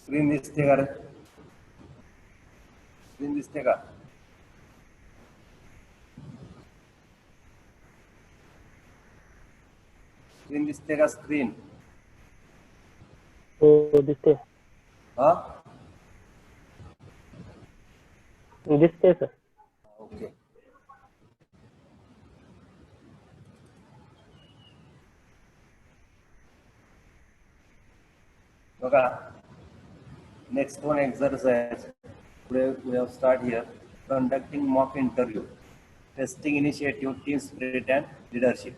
Screen दिसते का रे? Screen दिसते का? स्क्रीन दिसते का? स्क्रीन हो दिसते. हा दिसते सर. ओके. बघा, next one exercise. Today we have start here conducting mock interview, testing initiative, team spirit and leadership.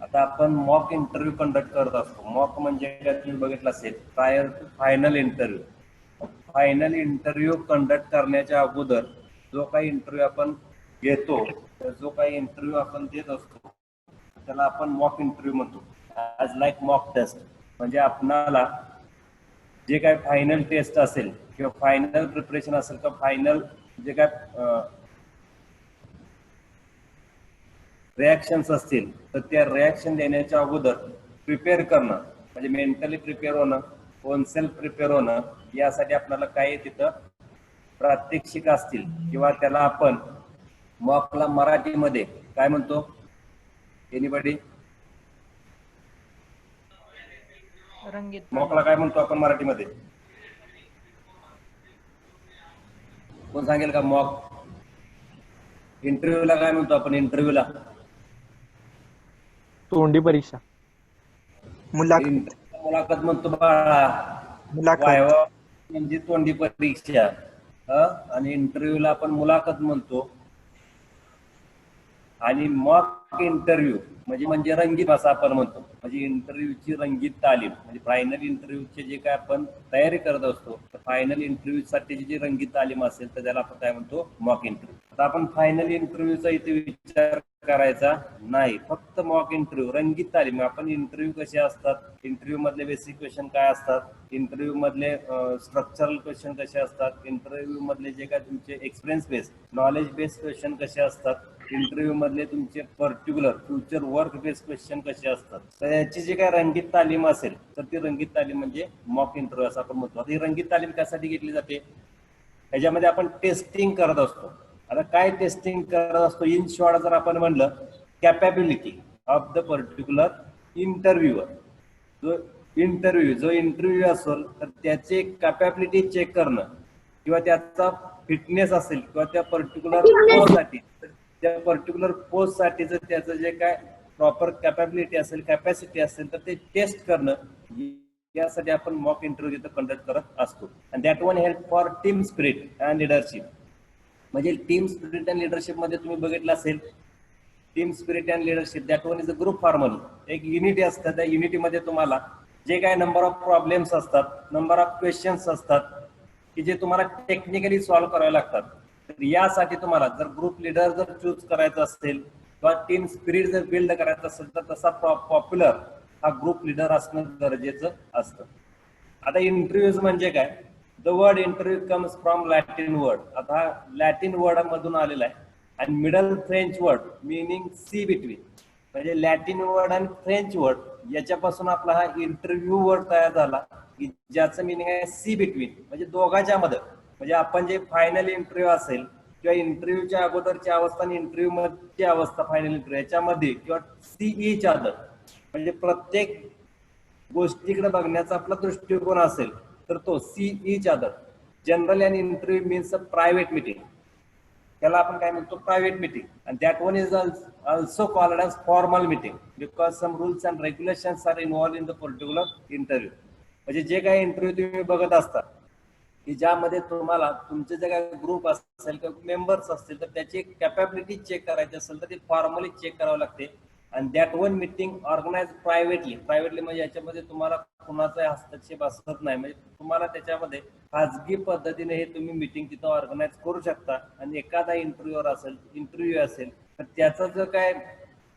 आता आपण मॉक इंटरव्ह्यू कंडक्ट करत असतो. मॉक म्हणजे काय तुम्ही बघितलं असेल, prior to final interview. Final interview conduct करण्याच्या अगोदर जो काही इंटरव्ह्यू आपण घेतो, जो काही इंटरव्ह्यू आपण देत असतो त्याला आपण मॉक इंटरव्ह्यू म्हणतो. ॲज लाईक मॉक टेस्ट म्हणजे आपणाला जे काय फायनल टेस्ट असेल किंवा फायनल प्रिपरेशन असेल किंवा फायनल जे काय रिॲक्शन्स असतील तर त्या रिॲक्शन देण्याच्या अगोदर प्रिपेअर करणं म्हणजे मेंटली प्रिपेअर होणं, ओन सेल्फ प्रिपेअर होणं, यासाठी आपल्याला काही तिथं प्रात्यक्षिक असतील किंवा त्याला आपण मॉकला मराठीमध्ये काय म्हणतो? एनीबडी? रंगीत मॉकला काय म्हणतो आपण मराठीमध्ये? कोण सांगेल का? मॉक इंटरव्ह्यूला काय म्हणतो आपण? इंटरव्ह्यूला तोंडी परीक्षा. मुलाखत म्हणतो बाळा. वायवा म्हणजे तोंडी परीक्षा आणि इंटरव्ह्यूला आपण मुलाखत म्हणतो. आणि मॉक इंटरव्ह्यू म्हणजे रंगीत भाषा आपण म्हणतो. म्हणजे इंटरव्ह्यूची रंगीत तालीम म्हणजे फायनल इंटरव्ह्यूचे जे काय आपण तयारी करत असतो तर फायनल इंटरव्ह्यू साठीची जी रंगीत तालीम असेल तर त्याला आपण काय म्हणतो? Mock interview. आता आपण फायनल इंटरव्ह्यूचा इथे विचार करायचा नाही, फक्त मॉक इंटरव्ह्यू रंगीत तालीम. आपण इंटरव्ह्यू कसे असतात, इंटरव्ह्यू मधले बेसिक क्वेश्चन काय असतात, इंटरव्ह्यू मधले स्ट्रक्चरल क्वेश्चन कसे असतात, इंटरव्ह्यू मधले जे काय तुमचे experience based knowledge based question कसे असतात, इंटरव्ह्यू मधले तुमचे particular future work based question कसे असतात, तर याची जी काय रंगीत तालीम असेल तर ती रंगीत तालीम म्हणजे मॉक इंटरव्ह्यू असं आपण म्हणतो. ही रंगीत तालीम त्यासाठी घेतली जाते, ह्याच्यामध्ये आपण टेस्टिंग करत असतो. आता काय टेस्टिंग करत असतो? इन शॉर्ट जर आपण म्हणलं, कॅपॅबिलिटी ऑफ द पर्टिक्युलर इंटरव्ह्यूअर. जो इंटरव्ह्यू असेल तर त्याची कॅपॅबिलिटी चेक करणं किंवा त्याचा फिटनेस असेल किंवा त्या पर्टिक्युलर पोस्टसाठी, त्या पर्टिक्युलर पोस्टसाठी जर त्याचं जे काय प्रॉपर कॅपॅबिलिटी असेल, कॅपॅसिटी असेल तर ते टेस्ट करणं, यासाठी आपण मॉक इंटरव्ह्यू तिथं कंडक्ट करत असतो. And that one help for team spirit and leadership. म्हणजे टीम स्पिरिट अँड लिडरशिप मध्ये तुम्ही बघितलं असेल, team spirit and leadership that one is a group harmony. एक युनिटी असतं, त्या युनिटीमध्ये तुम्हाला जे काय नंबर ऑफ प्रॉब्लेम्स असतात, नंबर ऑफ क्वेश्चन्स असतात की जे तुम्हाला टेक्निकली सॉल्व्ह करावे लागतात. तर यासाठी तुम्हाला जर ग्रुप लिडर जर चूज करायचा असेल किंवा टीम स्पिरिट जर बिल्ड करायचं असेल तर तसा पॉप्युलर हा ग्रुप लिडर असणं गरजेचं असतं. आता इंटरव्ह्यूज म्हणजे काय? The word interview comes from Latin word. आता हा लॅटिन वर्ड मधून आलेला आहे आणि middle French word meaning see between. म्हणजे लॅटिन वर्ड आणि फ्रेंच वर्ड याच्यापासून आपला हा इंटरव्ह्यू वर्ड तयार झाला की ज्याचं मिनिंग आहे सी बिटवीन, म्हणजे दोघांच्या मध्ये. म्हणजे आपण जे फायनल इंटरव्ह्यू असेल किंवा इंटरव्ह्यूच्या अगोदरची अवस्था आणि इंटरव्ह्यू मधची अवस्था फायनल इंटरव्ह्यू याच्यामध्ये किंवा सीईच्या अदर म्हणजे प्रत्येक गोष्टीकडे बघण्याचा आपला दृष्टिकोन असेल तर तो सीईच्या other. General and interview means a private meeting, त्याला आपण काय म्हणतो? Private meeting. आणि that one is also called as formal meeting because some rules and regulations are involve in the particular interview. म्हणजे जे काही इंटरव्ह्यू तुम्ही बघत असता की ज्यामध्ये तुम्हाला तुमचे जे काही ग्रुप असेल किंवा मेंबर्स असतील तर त्याची कॅपॅबिलिटी चेक करायची असेल तर ती फॉर्मली चेक करावं लागते. आणि that one meeting organise privately म्हणजे याच्यामध्ये तुम्हाला कुणाचा हस्तक्षेप असत नाही. म्हणजे तुम्हाला त्याच्यामध्ये खाजगी पद्धतीने हे तुम्ही मीटिंग तिथं ऑर्गनाइज करू शकता. आणि एखादा इंटरव्ह्यू असेल तर त्याचं जो काय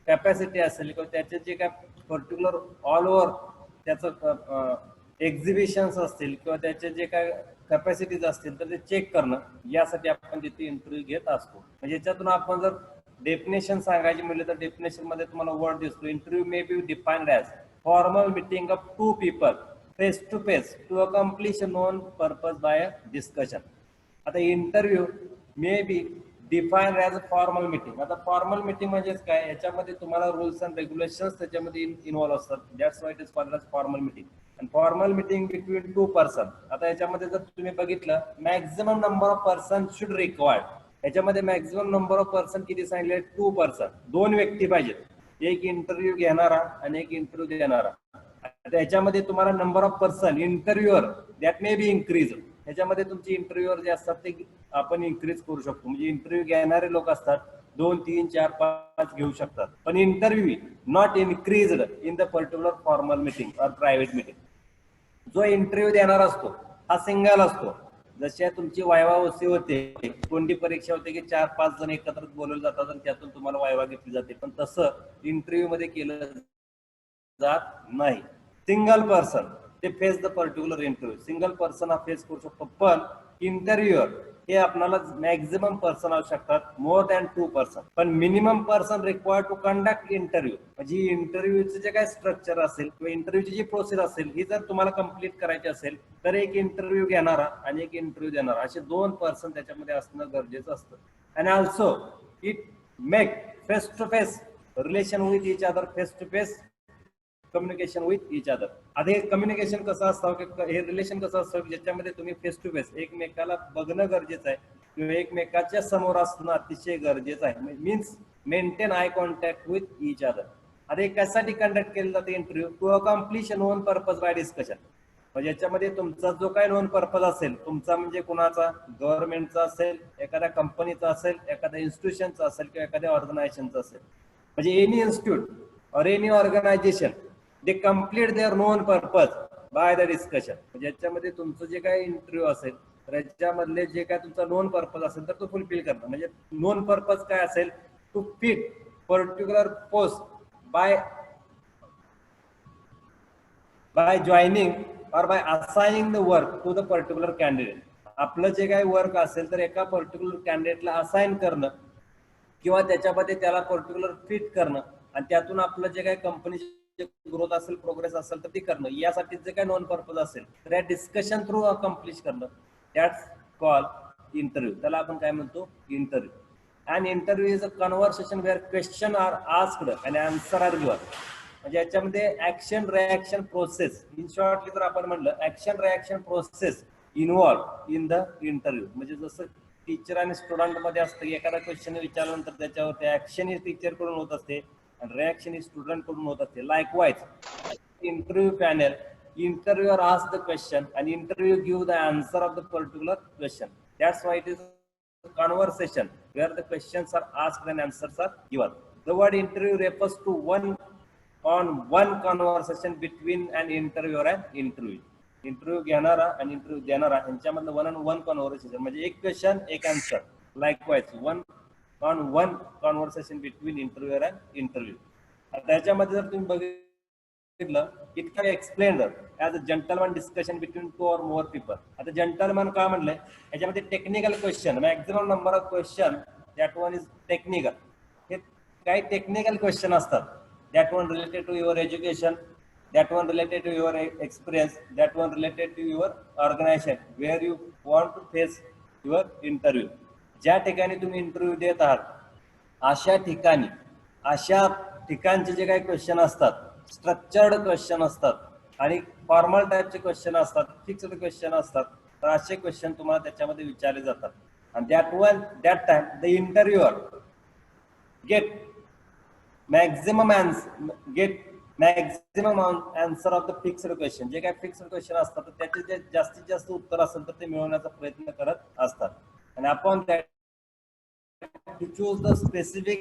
कॅपॅसिटी असेल किंवा त्याचे जे काय पर्टिक्युलर ऑल ओव्हर त्याचं एक्झिबिशन्स असतील किंवा त्याचे जे काय कॅपॅसिटीज असतील तर ते चेक करणं, यासाठी आपण तिथे इंटरव्ह्यू घेत असतो. म्हणजे याच्यातून आपण जर डेफिनेशन सांगायची म्हणले तर डेफिनेशन मध्ये तुम्हाला वर्ड दिसतो. Interview may be defined as formal meeting of two people face to face to accomplish known purpose by discussion. आता interview may be define as a formal meeting. आता फॉर्मल मीटिंग म्हणजेच काय, याच्यामध्ये तुम्हाला rules and regulations त्याच्यामध्ये involve असतात. That's why it is called as formal meeting. आणि formal meeting between two person. आता याच्यामध्ये जर तुम्ही बघितलं, maximum number of person should required. याच्यामध्ये मॅक्झिमम नंबर ऑफ पर्सन किती सांगितले, 2 पर्सन, 2 व्यक्ती पाहिजेत. एक इंटरव्ह्यू घेणारा आणि एक इंटरव्ह्यू देणारा. याच्यामध्ये तुम्हाला number of person इंटरव्ह्यूअर that may be increase. ह्याच्यामध्ये तुमची इंटरव्ह्यूअर जे असतात ते आपण इन्क्रीज करू शकतो. म्हणजे इंटरव्ह्यू घेणारे लोक असतात 2, 3, 4, 5 घेऊ शकतात. पण interview not increased in the particular formal meeting और प्रायव्हेट मीटिंग. जो इंटरव्ह्यू देणार असतो हा सिंगल असतो. जशा तुमची वायवा ओसी होते, कोणती परीक्षा होते की 4-5 जण एकत्र बोलवले जातात आणि त्यातून तुम्हाला वायवा घेतली जाते. पण तसं इंटरव्ह्यू मध्ये केलं जात नाही. सिंगल पर्सन ते face the particular interview. Single person हा फेस करू शकतो. पण इंटरव्ह्यूअर हे आपल्याला मॅक्झिमम पर्सन असू शकतात, मोर दॅन 2 पर्सन. पण minimum person required to conduct interview. म्हणजे इंटरव्ह्यूचे जे काय स्ट्रक्चर असेल किंवा इंटरव्ह्यूची जी प्रोसेस असेल ही जर तुम्हाला कंप्लीट करायची असेल तर एक इंटरव्ह्यू घेणारा आणि एक इंटरव्ह्यू देणारा असे 2 पर्सन त्याच्यामध्ये असणं गरजेचं असतं. And also it make face to face relation with each other, face to face communication with each other. आता हे कम्युनिकेशन कसं असतं, हे रिलेशन कसं असतं, ज्याच्यामध्ये तुम्ही फेस टू फेस एकमेकाला बघणं गरजेचं आहे किंवा एकमेकाच्या समोर असणं अतिशय गरजेचं आहे. Means maintain eye contact with each other. आता हे कशासाठी कंडक्ट केलं जातं interview, to accomplish known purpose by discussion. म्हणजे याच्यामध्ये तुमचा जो काही नोन पर्पज असेल, तुमचा म्हणजे कुणाचा, गव्हर्नमेंटचा असेल, एखाद्या कंपनीचा असेल, एखाद्या इन्स्टिट्यूशनचा असेल किंवा एखाद्या ऑर्गनायझेशनचा असेल. म्हणजे any institute or any organisation they complete their known purpose by the discussion. म्हणजे याच्यामध्ये तुमचं जे काही इंटरव्ह्यू असेल तर याच्यामधले जे काय तुमचा नोन पर्पज असेल तर तो फुलफिल करणं. म्हणजे नोन पर्पज काय असेल, to fit particular post by joining or by assigning the work to the particular candidate. आपलं जे काही वर्क असेल तर एका पर्टिक्युलर कॅन्डिडेटला असाइन करणं किंवा त्याच्यामध्ये त्याला पर्टिक्युलर फिट करणं आणि त्यातून आपलं जे काही कंपनीचे ग्रोथ असेल, प्रोग्रेस असेल तर ती करणं. यासाठी जे काही नॉन पर्पज असेल तर या डिस्कशन थ्रू अकम्प्लिश करणं. That's call interview. त्याला आपण काय म्हणतो, interview. And interview is a conversation where question are asked and answer are given. म्हणजे याच्यामध्ये action reaction process, in shortly जर आपण म्हणलं action reaction process involve in the interview. म्हणजे जसं टीचर आणि स्टुडंट मध्ये असतं की एखादा क्वेश्चन विचारल्यानंतर त्याच्यावर ऍक्शन ही टीचर कडून होत असते and reaction is student कडून होत असते. Likewise, interview panel, interviewer asks the question and interview give the answer of the particular question. That's why it is a conversation where the questions are asked and answers are given. The word interview refers to one conversation between an interviewer and interviewee. Interview घेणारा आणि interview देणारा यांच्यामधलं 1-on-1 conversation. म्हणजे एक question एक answer. Likewise 1-on-1 conversation between interviewer and interview. त्याच्यामध्ये जर तुम्ही बघितलं, it can explain as a gentleman discussion between 2 or more people. आता जंटलमॅन काय म्हणलंय, याच्यामध्ये technical question, maximum number of question, that one is technical. हे काही टेक्निकल क्वेश्चन असतात. That one related to your education, that one related to your experience, that one related to your organization where you want to face your interview. ज्या ठिकाणी तुम्ही interview देत आहात अशा ठिकाणचे जे काही क्वेश्चन असतात, स्ट्रक्चर्ड क्वेश्चन असतात आणि फॉर्मल टाईपचे क्वेश्चन असतात, फिक्स्ड क्वेश्चन असतात. तर असे क्वेश्चन तुम्हाला त्याच्यामध्ये विचारले जातात. आणि that time the interviewer get maximum answer of the fixed question. जे काही फिक्स्ड क्वेश्चन असतात तर त्याचे जे जास्तीत जास्त उत्तर असेल तर ते मिळवण्याचा प्रयत्न करत असतात. आणि आपण to choose the specific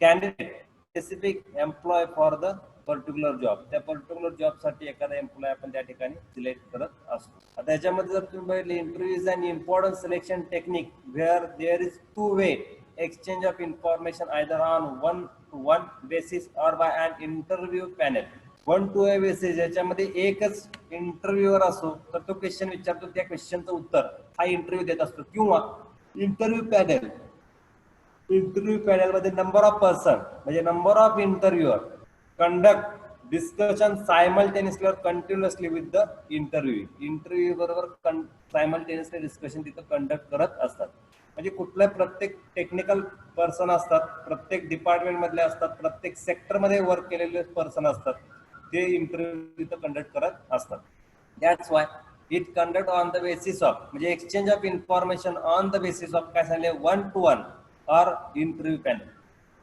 candidate, specific employ for the particular job. त्या पर्टिक्युलर जॉबसाठी एखादा एम्प्लॉय आपण त्या ठिकाणी सिलेक्ट करत असतो. आता याच्यामध्ये जर तुम्ही बघितले, interview is an important selection technique where there is 2 way exchange of information either on one-to-one basis or by an interview panel. 1-to-1 basis याच्यामध्ये एकच इंटरव्ह्यूअर असो तर तो क्वेश्चन विचारतो, त्या क्वेश्चनचं उत्तर हा इंटरव्ह्यू देत असतो. किंवा इंटरव्ह्यू पॅनल मध्ये नंबर ऑफ पर्सन म्हणजे number of इंटरव्ह्यूअर conduct discussion simultaneously और कंटिन्युअसली विथ द इंटरव्ह्यू बरोबर सायमल्टेनियसली डिस्कशन तिथं कंडक्ट करत असतात. म्हणजे कुठलं प्रत्येक टेक्निकल पर्सन असतात, प्रत्येक डिपार्टमेंट मधले असतात, प्रत्येक सेक्टरमध्ये वर्क केलेले पर्सन असतात, ते इंटरव्ह्यू तिथं कंडक्ट करत असतात. That's why it conduct on the basis of म्हणजे exchange of information on the basis of काय सांगले 1-to-1 or interview panel.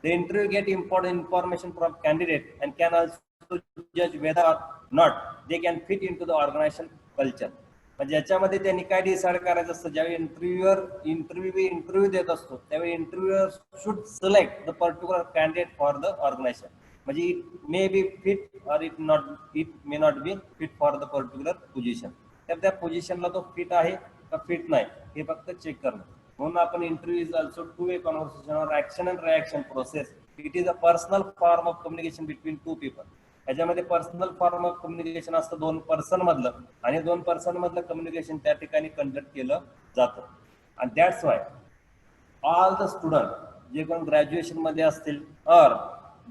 The interview get important information from candidate and can also judge whether or not they can fit into the organization culture. म्हणजे याच्यामध्ये त्यांनी काय decide करायचं असतं, ज्यावेळी interview देत असतो त्यावेळी interviewer should select the particular candidate for the organisation. म्हणजे it may be fit or it may not be fit for the particular position. तर त्या पोझिशनला तो फिट आहे का फिट नाही हे फक्त चेक करणं. म्हणून आपण interview is also two way conversation or action and reaction process. It is a personal form of communication between two people. याच्यामध्ये पर्सनल फॉर्म ऑफ कम्युनिकेशन असतं दोन पर्सन मधलं, आणि दोन पर्सन मधलं कम्युनिकेशन त्या ठिकाणी कंडक्ट केलं जातं. आणि that's why all the student जे कोण ग्रॅज्युएशन मध्ये असतील और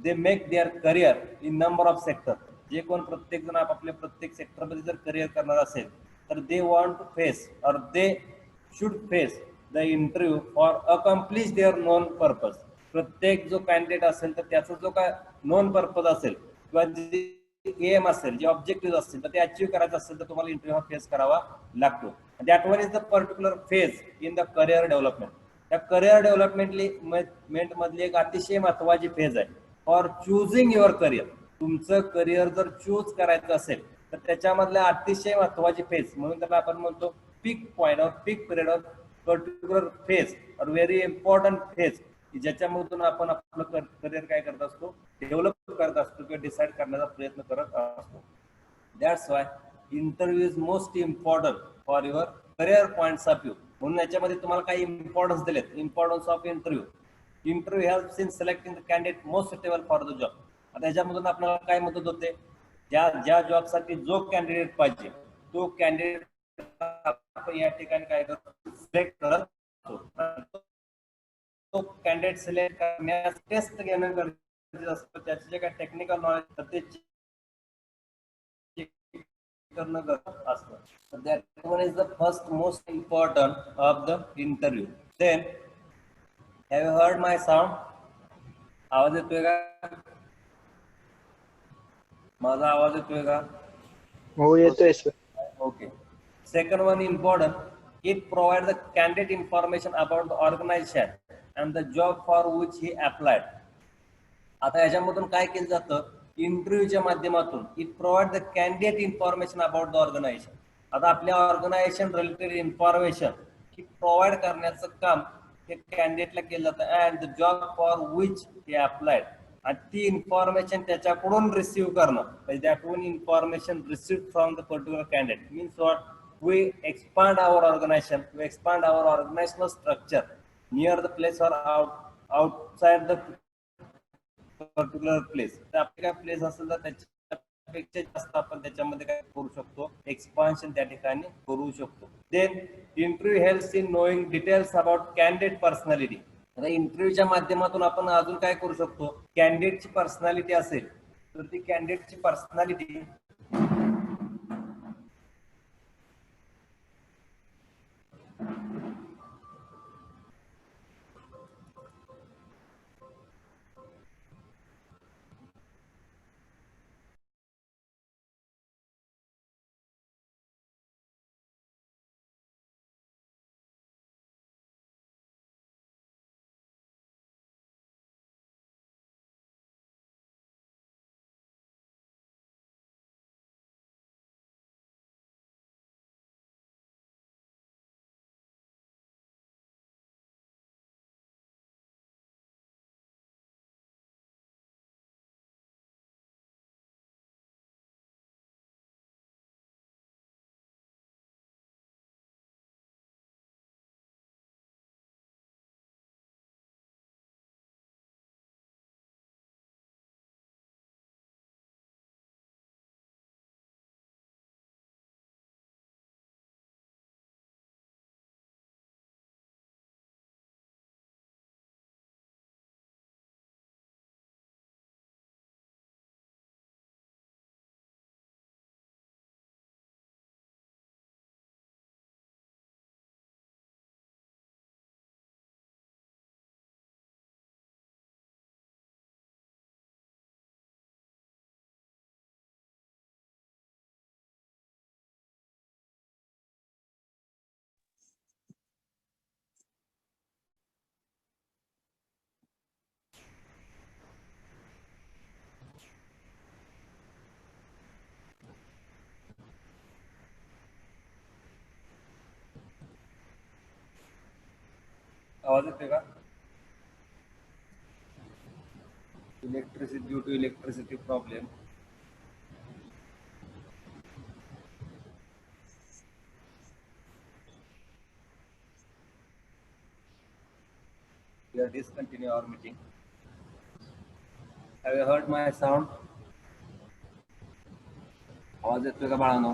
they make their career in number of sector. जे कोण प्रत्येक जण आपापल्या प्रत्येक सेक्टरमध्ये जर करिअर करणार असेल तर they want to face or they should face the interview for accomplish their known purpose. प्रत्येक जो कॅन्डिडेट असेल तर त्याचा जो काय नोन पर्पज असेल किंवा जे एम असेल, जे ऑब्जेक्टिव्ह असतील तर ते अचीव्ह करायचं असेल तर तुम्हाला इंटरव्ह्यू फेस करावा लागतो. That one is the particular phase in the career development. त्या करिअर डेव्हलपमेंट मधली एक अतिशय महत्वाची फेज आहे फॉर चुझिंग युअर करिअर. तुमचं करिअर जर चूज करायचं असेल तर त्याच्यामधल्या अतिशय महत्वाची फेज म्हणून त्याला आपण म्हणतो पीक पॉईंट और पीक पिरियड ऑफ पर्टिक्युलर फेज और व्हेरी इम्पॉर्टंट फेज, की ज्याच्यामधून आपण आपलं करिअर काय करत असतो, डेव्हलप करत असतो किंवा डिसाईड करण्याचा प्रयत्न करत असतो. That's Y interview is most important for your career points of view. म्हणून याच्यामध्ये तुम्हाला काही इम्पॉर्टन्स दिलेत. Importance of interview helps in selecting the candidate most suitable for the job. आता याच्यामधून आपल्याला काय मदत होते, ज्या जॉबसाठी जो कॅन्डिडेट पाहिजे तो कॅन्डिडेट आपण या ठिकाणी काय करतो, सिलेक्ट करत असतो. तो कॅन्डिडेट सिलेक्ट करण्यास टेस्ट घेणं गरजेचं असतं. त्याचे जे काही टेक्निकल नॉलेज ते करणं गरजेचं असतं. That one is the first most important of the interview. Then have you heard my sound? आवाज येतोय का? माझा आवाज येतोय का? हो येतोय sir. Okay. Second one important, it provides the candidate information about the organization and the job for which he applied. आता याच्यामधून काय केलं जातं, इंटरव्ह्यूच्या माध्यमातून it provide the candidate information about the organisation. आता आपल्या ऑर्गनायझेशन रिलेटेड इन्फॉर्मेशन ही प्रोव्हाइड करण्याचं काम हे कॅन्डिडेटला केलं जातं and the job for which he applied. आणि ती इन्फॉर्मेशन त्याच्याकडून रिसिव्ह करणं, म्हणजे that one information receive from the particular candidate means what, we expand our organization, we expand our organizational structure near the place or outside the particular place. तर आपले काय place असेल तर त्याच्यापेक्षा जास्त आपण त्याच्यामध्ये काय करू शकतो, एक्सपान्शन त्या ठिकाणी करू शकतो. Then interview helps in knowing details about candidate personality. आता इंटरव्ह्यूच्या माध्यमातून आपण अजून काय करू शकतो, कॅन्डिडेटची पर्सनॅलिटी असेल तर ती कॅन्डिडेटची पर्सनॅलिटी आवाज येतोय का? Electricity due to electricity problem. We are discontinue our meeting. Have you heard my sound? आवाज येतोय का बाळांनो?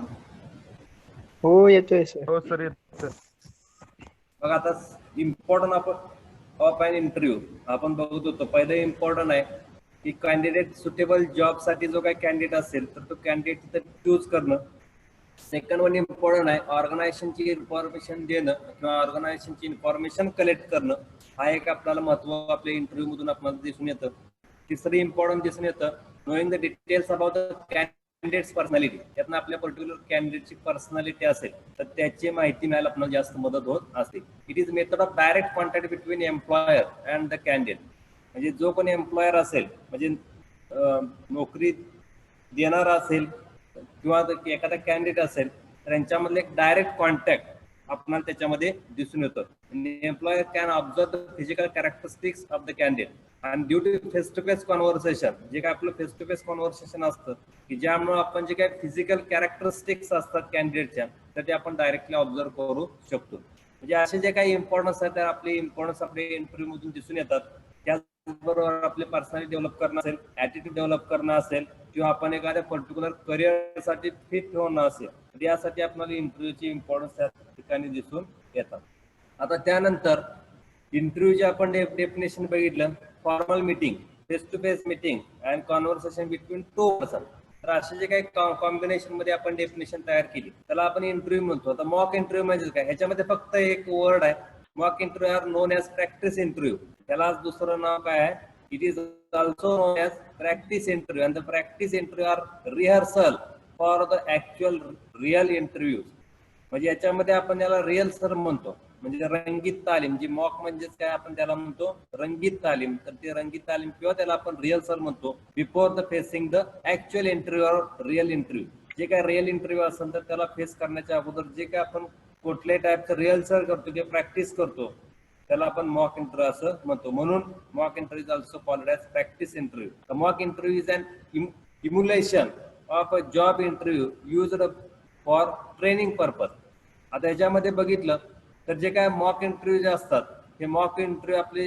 हो येतोय सर. हो सर येत. बघा आता इम्पॉर्टंट आपण ऑफ अँड इंटरव्ह्यू आपण बघत होतो. पहिलं इम्पॉर्टंट आहे की कॅन्डिडेट सुटेबल जॉबसाठी जो काही कॅन्डिडेट असेल तर तो कॅन्डिडेट तिथं चूज करणं. सेकंड वन इम्पॉर्टंट आहे ऑर्गनायझेशनची इन्फॉर्मेशन देणं किंवा ऑर्गनायझेशनची इन्फॉर्मेशन कलेक्ट करणं. हा एक आपल्याला महत्व आपल्या इंटरव्ह्यू मधून आपल्याला दिसून येतं. तिसरं इम्पॉर्टंट दिसून येतं knowing the details about the candidates personality. त्यातनं आपल्या पर्टिक्युलर कॅन्डिडेटची पर्सनॅलिटी असेल तर त्याची माहिती मिळायला आपल्याला जास्त मदत होत असते. It is method of direct contact between employer and the candidate. म्हणजे जो कोणी एम्प्लॉयर असेल म्हणजे नोकरी देणारा असेल किंवा एखादा कॅन्डिडेट असेल तर यांच्यामधले एक डायरेक्ट कॉन्टॅक्ट आपल्याला त्याच्यामध्ये दिसून येतं. Employer can observe the physical characteristics of the candidate आणि due to face to face conversation जे काय आपलं फेस टू फेस कॉन्व्हर्सेशन असतं की ज्यामुळे आपण जे काही फिजिकल कॅरेक्टरिस्टिक्स असतात कॅन्डिडेटच्या तर ते आपण डायरेक्टली ऑब्झर्व करू शकतो. म्हणजे असे जे काही इम्पॉर्टन्स आहेत तर आपले इम्पॉर्टन्स आपले इंटरव्ह्यू मधून दिसून येतात. त्याचबरोबर आपले पर्सनॅलिटी डेव्हलप करणं असेल, ॲटिट्यूड डेव्हलप करणं असेल किंवा आपण एखाद्या पर्टिक्युलर करिअरसाठी फिट होणं असेल तर यासाठी आपल्याला इंटरव्ह्यूची इम्पॉर्टन्स त्या ठिकाणी दिसून येतात. आता त्यानंतर इंटरव्ह्यूचे आपण डेफिनेशन बघितलं. Formal meeting, face to face meeting and conversation between two person. तर असे जे काही कॉम्बिनेशन मध्ये आपण डेफिनेशन तयार केली त्याला आपण इंटरव्ह्यू म्हणतो. आता मॉक इंटरव्ह्यू म्हणजे काय? ह्याच्यामध्ये फक्त एक वर्ड आहे. Mock interview are known as practice interview. त्याला दुसरं नाव काय आहे? It is also known as practice interview and the practice interview are rehearsal for the actual real interview. म्हणजे याच्यामध्ये आपण त्याला रिअल सर म्हणतो. म्हणजे रंगीत तालीम. जी मॉक म्हणजेच काय आपण त्याला म्हणतो रंगीत तालीम. तर ते रंगीत तालीम किंवा त्याला आपण रिअल सर म्हणतो. Before the facing the actual interview और रिअल इंटरव्ह्यू. जे काय रिअल इंटरव्ह्यू असेल तर त्याला फेस करण्याच्या अगोदर जे काय आपण कुठल्याही टाईपचं रिअल सर करतो ते प्रॅक्टिस करतो त्याला आपण मॉक इंटरव्ह्यू असं म्हणतो. म्हणून mock interview is also called as practice interview. The mock interview is an emulation of a job interview used for training purpose. आता याच्यामध्ये बघितलं तर जे काय मॉक इंटरव्ह्यू जे असतात हे मॉक इंटरव्ह्यू आपले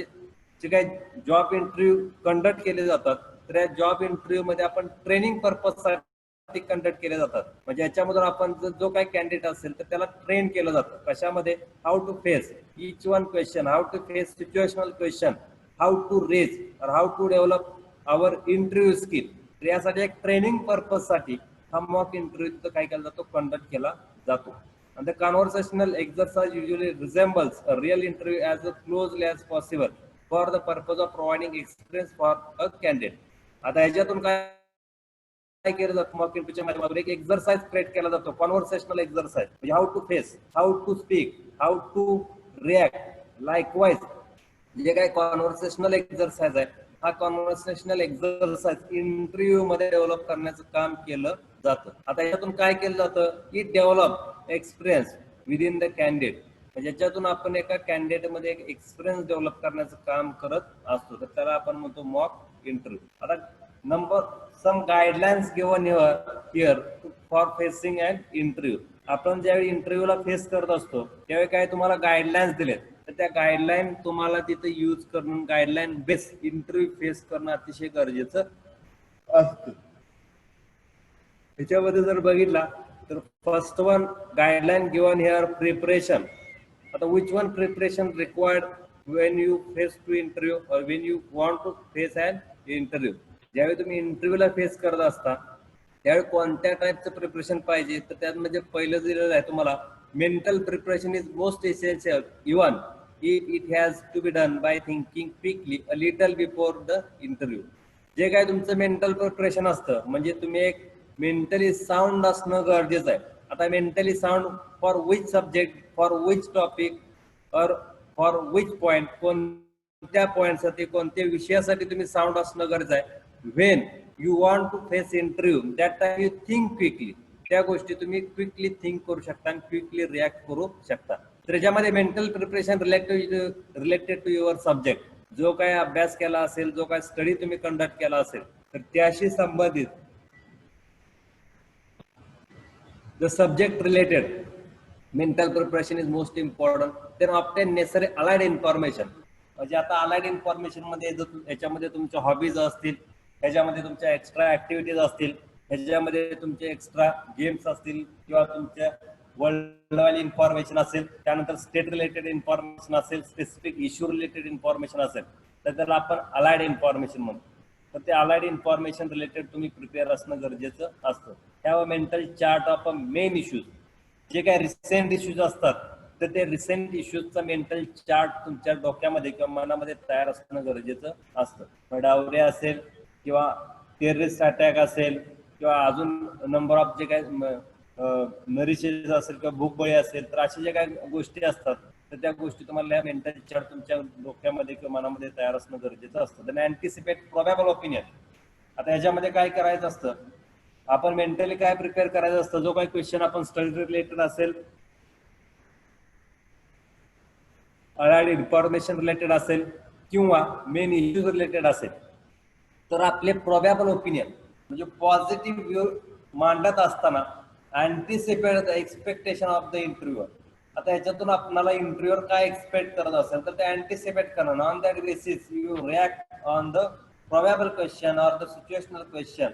जे काही जॉब इंटरव्ह्यू कंडक्ट केले जातात तर या जॉब इंटरव्ह्यू मध्ये आपण ट्रेनिंग पर्पजसाठी कंडक्ट केले जातात. म्हणजे याच्यामधून आपण जो काही कॅन्डिडेट असेल तर त्याला ट्रेन केलं जातं. कशामध्ये? How to face each one question, how to face situational question, how to raise or how to develop our interview skill. तर यासाठी एक ट्रेनिंग पर्पजसाठी हा मॉक इंटरव्ह्यू काय केला जातो? कंडक्ट केला जातो. And the conversational exercise usually resembles a real interview as closely as possible for the purpose of providing experience for a candidate. आता ह्याच्यातून काय केलं जातं? मॉक इंटरव्ह्यूच्या माध्यमातून एक एक्झरसाइज क्रिएट केला जातो. कॉन्व्हर्सेशनल एक्झरसाइज म्हणजे how to face, how to speak, how to react. Likewise जे काही कॉन्व्हर्सेशनल एक्झरसाइज आहे हा कॉन्व्हर्सेशनल एक्झरसाइज इंटरव्ह्यू मध्ये डेव्हलप करण्याचं काम केलं जातं. आता यातून काय केलं जातं की develop experience within the candidate. म्हणजे याच्यातून आपण एका कॅन्डिडेट मध्ये एक एक्सपिरियन्स डेव्हलप करण्याचं काम करत असतो तर त्याला आपण म्हणतो मॉक इंटरव्ह्यू. आता number some guidelines given here for facing and interview. आपण ज्यावेळी इंटरव्ह्यूला फेस करत असतो त्यावेळी काय तुम्हाला गाईडलाईन्स दिलेत तर त्या गाईडलाईन तुम्हाला तिथे यूज करून गाईडलाईन बेस इंटरव्ह्यू फेस करणं अतिशय गरजेचं असतं. त्याच्यामध्ये जर बघितला तर first one guideline given here preparation. आता which one preparation required when you face to interview or when you want to face and interview. ज्यावेळी तुम्ही इंटरव्ह्यूला फेस करत असता त्यावेळी कोणत्या टाईपचं प्रिपरेशन पाहिजे तर त्यात म्हणजे पहिलं दिलेलं आहे तुम्हाला mental preparation is most essential even if it has to be done by thinking quickly a little before the interview. जे काय तुमचं मेंटल प्रिपरेशन असतं म्हणजे तुम्ही एक मेंटली साऊंड असणं गरजेचं आहे. आता mentally sound for which subject, for which topic or for which point, कोणत्या पॉइंटसाठी कोणत्या विषयासाठी तुम्ही साऊंड असणं गरजेचं आहे. When you want to face interview that time you think quickly. त्या गोष्टी तुम्ही क्विकली थिंक करू शकता आणि क्विकली रिॲक्ट करू शकता. तर याच्यामध्ये mental preparation related to your subject, जो काय अभ्यास केला असेल, जो काय स्टडी तुम्ही कंडक्ट केला असेल, तर त्याशी संबंधित the subject related mental preparation is most important. Then obtain necessary allied information. म्हणजे आता अलाइड इन्फॉर्मेशन मध्ये याच्यामध्ये तुमच्या हॉबीज असतील, ह्याच्यामध्ये तुमच्या एक्स्ट्रा ऍक्टिव्हिटीज असतील, ह्याच्यामध्ये तुमचे एक्स्ट्रा गेम्स असतील, किंवा तुमच्या वर्ल्ड लेवल इन्फॉर्मेशन असेल, त्यानंतर स्टेट रिलेटेड इन्फॉर्मेशन असेल, स्पेसिफिक इश्यू रिलेटेड इन्फॉर्मेशन असेल, तर त्याला आपण अलाइड इन्फॉर्मेशन म्हणतो. तर ते अलाइड इन्फॉर्मेशन रिलेटेड तुम्ही प्रिपेअर असणं गरजेचं असतं. त्यावर mental chart of main issues, जे काही रिसेंट इश्यूज असतात, तर ते रिसेंट इश्यूजचा मेंटल चार्ट तुमच्या डोक्यामध्ये किंवा मनामध्ये तयार असणं गरजेचं असतं. मग डावरे असेल, किंवा टेररिस्ट अटॅक असेल, किंवा अजून नंबर ऑफ जे काही नरिशेस असेल, किंवा भूकबळी असेल, तर अशा ज्या काही गोष्टी असतात, तर त्या गोष्टी तुम्हाला मेंटल चार्ट तुमच्या डोक्यामध्ये किंवा मनामध्ये तयार असणं गरजेचं असतं. Then anticipate probable opinion. आता ह्याच्यामध्ये काय करायचं असतं, आपण मेंटली काय प्रिपेअर करायचं असतं, जो काही क्वेश्चन आपण स्टडी रिलेटेड असेल, अलाइड इन्फॉर्मेशन रिलेटेड असेल, किंवा मेन इश्यूज रिलेटेड असेल, तर आपले प्रोबॅबल ओपिनियन म्हणजे पॉझिटिव्ह व्ह्यू मांडत असताना anticipate the expectation of the इंटरव्ह्यूअर. आता ह्याच्यातून आपल्याला इंटरव्ह्यूअर काय एक्सपेक्ट करत असेल, तर ते अँटिसिपेट करणं. On that basis you react on the प्रोबॅबल question or the situational question,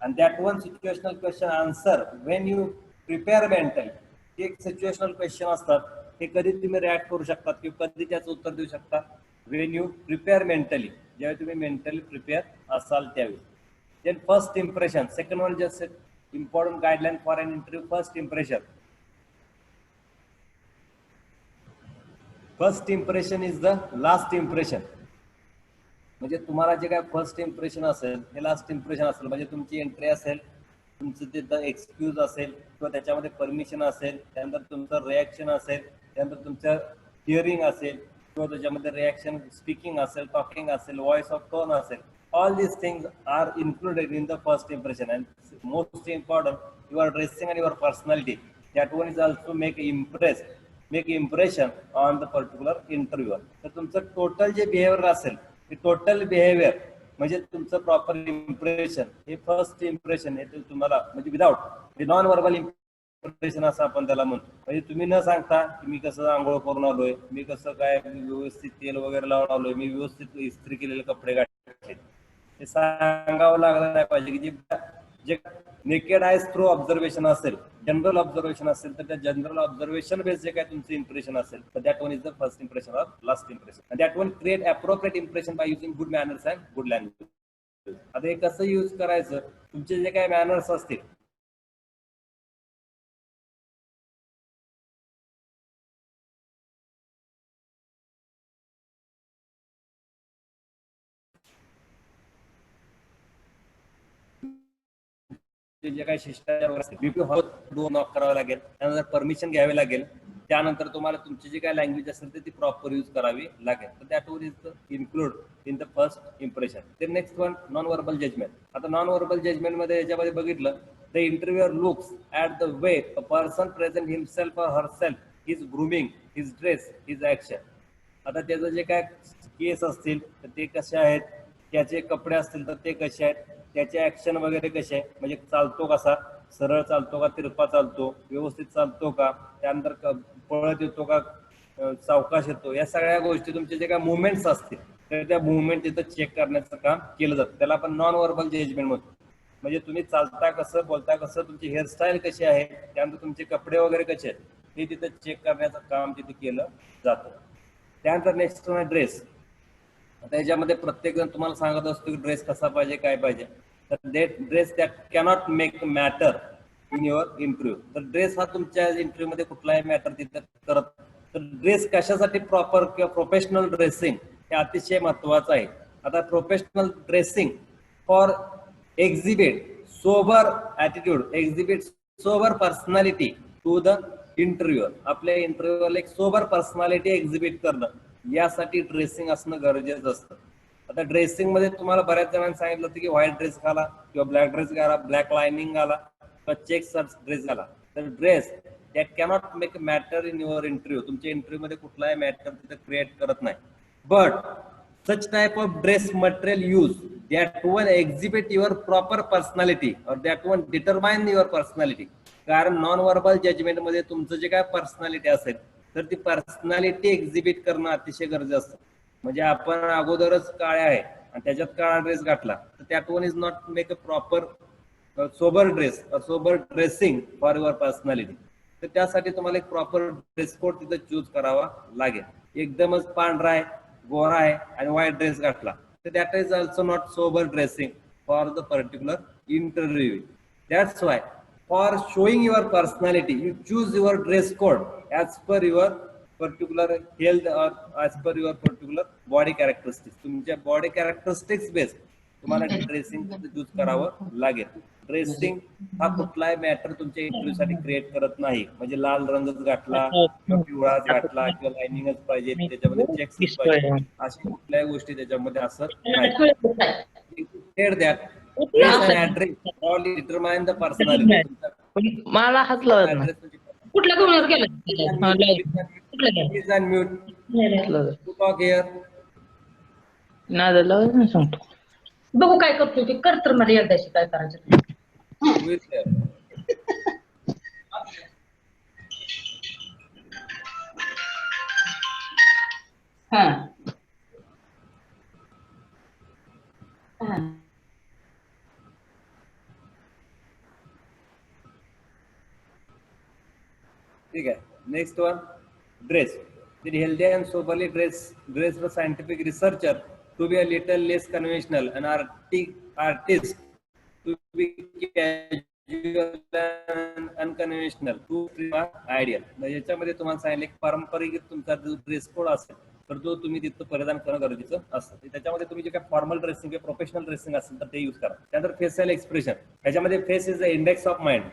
and that one situational question answer when you prepare mentally. एक सिच्युएशनल क्वेश्चन असतात, हे कधी तुम्ही रिॲक्ट करू शकतात किंवा कधी त्याचं उत्तर देऊ शकता, वेन यू प्रिपेअर मेंटली, ज्यावेळी तुम्ही मेंटली प्रिपेअर असाल त्यावेळी. Then first impression, second one just important guideline for an interview. First impression, first impression is the last impression. म्हणजे तुम्हाला जे काय फर्स्ट इम्प्रेशन असेल हे लास्ट इम्प्रेशन असेल. म्हणजे तुमची एंट्री असेल, तुमचं तिथं एक्सक्यूज असेल, किंवा त्याच्यामध्ये परमिशन असेल, त्यानंतर तुमचं रिॲक्शन असेल, त्यानंतर तुमचं हिअरिंग असेल, किंवा त्याच्यामध्ये रिॲक्शन स्पीकिंग असेल, टॉकिंग असेल, व्हॉइस ऑफ टोन असेल. All these things are included in the first impression. And most important your dressing and your personality, that one is also make impression on the particular interviewer. तर तुमचं total जे behaviour असेल, total behaviour म्हणजे तुमचं proper impression, हे first impression हे तुम्हाला म्हणजे विदाउट नॉन व्हर्बल इम्प्रेशन असं आपण त्याला म्हणतो. म्हणजे तुम्ही न सांगता की मी कसं आंघोळ करून आलोय, मी कसं काय व्यवस्थित तेल वगैरे लावून आलोय, मी व्यवस्थित इस्त्री केलेले कपडे घातले, हे सांगावं लागलं नाही पाहिजे. की जे नेकेड आयज थ्रू ऑब्झर्वेशन असेल, जनरल ऑब्झर्वेशन असेल, तर त्या जनरल ऑब्झर्वेशन बेस जे काय तुमचं इम्प्रेशन असेल, तर that one is the first impression or last impression. That one create appropriate impression by using good manners and good language. आता हे कसं यूज करायचं, तुमचे जे काय मॅनर्स असतील, जे काही शिष्टाचार वगैरे नॉक करावं लागेल, त्यानंतर परमिशन घ्यावी लागेल, त्यानंतर तुम्हाला तुमची जी काय लँग्वेज असेल तर ती प्रॉपर यूज करावी लागेल. तर that one is include in the first impression. ते next one non verbal judgement. आता नॉन व्हर्बल जजमेंट मध्ये याच्यामध्ये बघितलं, the interviewer looks at the way a person present himself or herself, his grooming, his dress, his action. आता त्याचं जे काय केस असतील तर ते कसे आहेत, त्याचे कपडे असतील तर ते कसे आहेत, त्याचे ऍक्शन वगैरे कसे आहे, म्हणजे चालतो कसा, सरळ चालतो का, तिरपा चालतो, व्यवस्थित चालतो का, त्यानंतर पळत येतो का, सावकाश येतो, या सगळ्या गोष्टी तुमचे जे काय मुवमेंट्स असतील तर त्या मुवमेंट तिथं चेक करण्याचं काम केलं जातं. त्याला आपण नॉन व्हर्बल जजमेंट म्हणतो. म्हणजे तुम्ही चालता कसं, बोलता कसं, तुमची हेअरस्टाईल कशी आहे, त्यानंतर तुमचे कपडे वगैरे कसे आहेत हे तिथं चेक करण्याचं काम तिथे केलं जातं. त्यानंतर नेक्स्ट ड्रेस. आता याच्यामध्ये प्रत्येक जण तुम्हाला सांगत असतो की ड्रेस कसा पाहिजे, काय पाहिजे. तर dress that cannot make matter in your interview. तर ड्रेस हा तुमच्या इंटरव्ह्यू मध्ये कुठलाही मॅटर तिथे करत. तर ड्रेस कशासाठी प्रॉपर किंवा प्रोफेशनल ड्रेसिंग हे अतिशय महत्वाचं आहे. आता professional dressing for exhibit sober attitude, exhibit sober personality to the interviewer. आपल्या इंटरव्ह्यूअरला एक सोबर पर्सनॅलिटी एक्झिबिट करणं, यासाठी ड्रेसिंग असणं गरजेचं असतं. आता ड्रेसिंग मध्ये तुम्हाला बऱ्याच जणांनी सांगितलं होतं की व्हाईट ड्रेस घाला, किंवा ब्लॅक ड्रेस घाला, ब्लॅक लाइनिंग घाला, किंवा चेक ड्रेस घाला. तर dress that cannot make matter in your interview. तुमच्या इंटरव्ह्यू मध्ये कुठलाही मॅटर तिथे क्रिएट करत नाही. But such type of dress material use that one exhibit your proper personality or that one determine your personality. कारण non verbal judgement मध्ये तुमचं जे काय पर्सनॅलिटी असेल तर ती पर्सनॅलिटी एक्झिबिट करणं अतिशय गरजेचं असतं. म्हणजे आपण अगोदरच काळ्या आहे आणि त्याच्यात काळा ड्रेस घातला तर that one is not make a proper sober dress sober dressing for your personality. तर त्यासाठी तुम्हाला एक प्रॉपर ड्रेस कोड तिथं चूज करावा लागेल. एकदमच पांढरा आहे, गोरा आहे आणि व्हाईट ड्रेस घातला तर that is also not sober dressing for the particular interview. That's why for showing your personality you choose your dress code as per your particular health or as per your particular body characteristics. तुमच्या body characteristics based तुम्हाला dressing choose करावं लागेल. Dressing हा कुठलाही matter तुमच्या interview साठी create करत नाही. म्हणजे लाल रंगच घातला किंवा पिवळाच घातला किंवा लाइनिंगच पाहिजे त्याच्यामध्ये चेक्स पाहिजे अशा कुठल्याही गोष्टी त्याच्यामध्ये असत नाही. That determine the personality. मला हात लावत नाही. कुठल्या कोणावर केलं? नाही सांगतो. बघू काय करतो ते. कर तर मला एकदाशी काय करायचं. हा ठीक आहे. Next one dress. The healthy and soberly dressed scientific researcher to be a little less conventional, an artist to be casual and unconventional, to be ideal. याच्यामध्ये तुम्हाला सांगितलं की पारंपरिक तुमचा जो ड्रेस कोड असेल तर जो तुम्ही तिथं परिधान करणं गरजेचं असतं. त्याच्यामध्ये तुम्ही जे काही फॉर्मल ड्रेसिंग किंवा प्रोफेशनल ड्रेसिंग असेल तर ते यूज करा. त्यानंतर फेशियल एक्सप्रेशन. याच्यामध्ये face is the index of mind.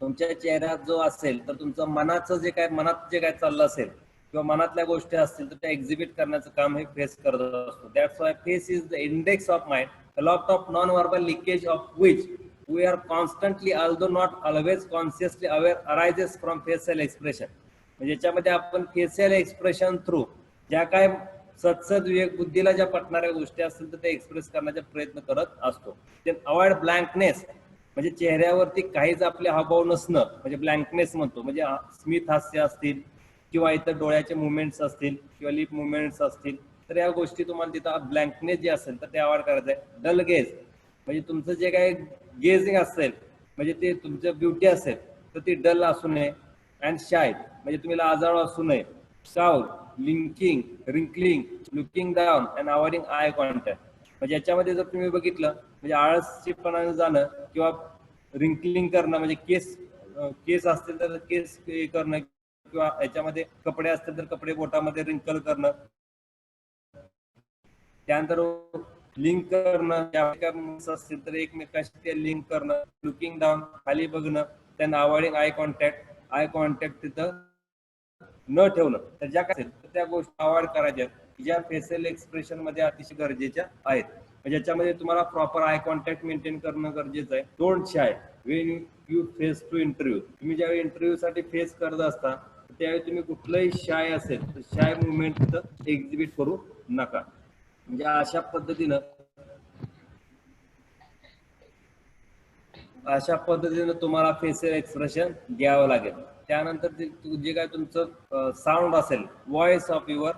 तुमच्या चेहऱ्यात जो असेल तर तुमचं मनात जे काय चाललं असेल किंवा मनातल्या गोष्टी असतील तर त्या एक्झिबिट करण्याचं काम हे फेस करत असतो. That's why face is the index of mind, a lot of non verbal leakage of which we are constantly although not always consciously aware arises from facial expression. म्हणजे याच्यामध्ये आपण फेशियल एक्सप्रेशन थ्रू ज्या काय सत्सद विवेक बुद्धीला ज्या पटणाऱ्या गोष्टी असतील तर ते एक्सप्रेस करण्याचा प्रयत्न करत असतो. Then avoid blankness. म्हणजे चेहऱ्यावरती काहीच आपले हावभाव नसणं म्हणजे ब्लँकनेस म्हणतो. म्हणजे स्मित हास्य असतील किंवा इतर डोळ्याचे मुवमेंट्स असतील किंवा लिप मुवमेंट्स असतील तर या गोष्टी तुम्हाला तिथं ब्लँकनेस जे असेल तर ते अवॉइड करायचं आहे. डल गेज म्हणजे तुमचं जे काही गेजिंग असेल म्हणजे ते तुमचं ब्युटी असेल तर ती डल असू नये. अँड शाय म्हणजे तुम्ही लाजाळू असू नये. साऊल linking wrinkling looking down and avoiding eye contact. म्हणजे याच्यामध्ये जर तुम्ही बघितलं म्हणजे आळशीपणाने जाणं किंवा रिंकलिंग करणं म्हणजे केस असतील तर केस करणं किंवा याच्यामध्ये कपडे असतील तर कपडे बोटामध्ये रिंकल करणं. त्यानंतर लिंक करणं असतील तर एकमेकाशी ते लिंक करणं. लुकिंग डाऊन खाली बघणं. त्यांना अवॉइडिंग आय कॉन्टॅक्ट तिथं न ठेवणं. तर ज्या काय असेल तर त्या गोष्टी अवॉइड करायच्या ज्या फेशियल एक्सप्रेशन मध्ये अतिशय गरजेच्या आहेत. म्हणजे याच्यामध्ये तुम्हाला प्रॉपर आय कॉन्टॅक्ट मेंटेन करणं गरजेचं आहे. Don't shy when you face to interview. तुम्ही ज्यावेळी इंटरव्ह्यू साठी फेस करत असता त्यावेळी तुम्ही कुठलंही शाय असेल तर शाय मुवमेंट तिथं एक्झिबिट करू नका. म्हणजे अशा पद्धतीनं तुम्हाला फेशियल एक्सप्रेशन द्यावं लागेल. त्यानंतर जे काय तुमचं साऊंड असेल voice of your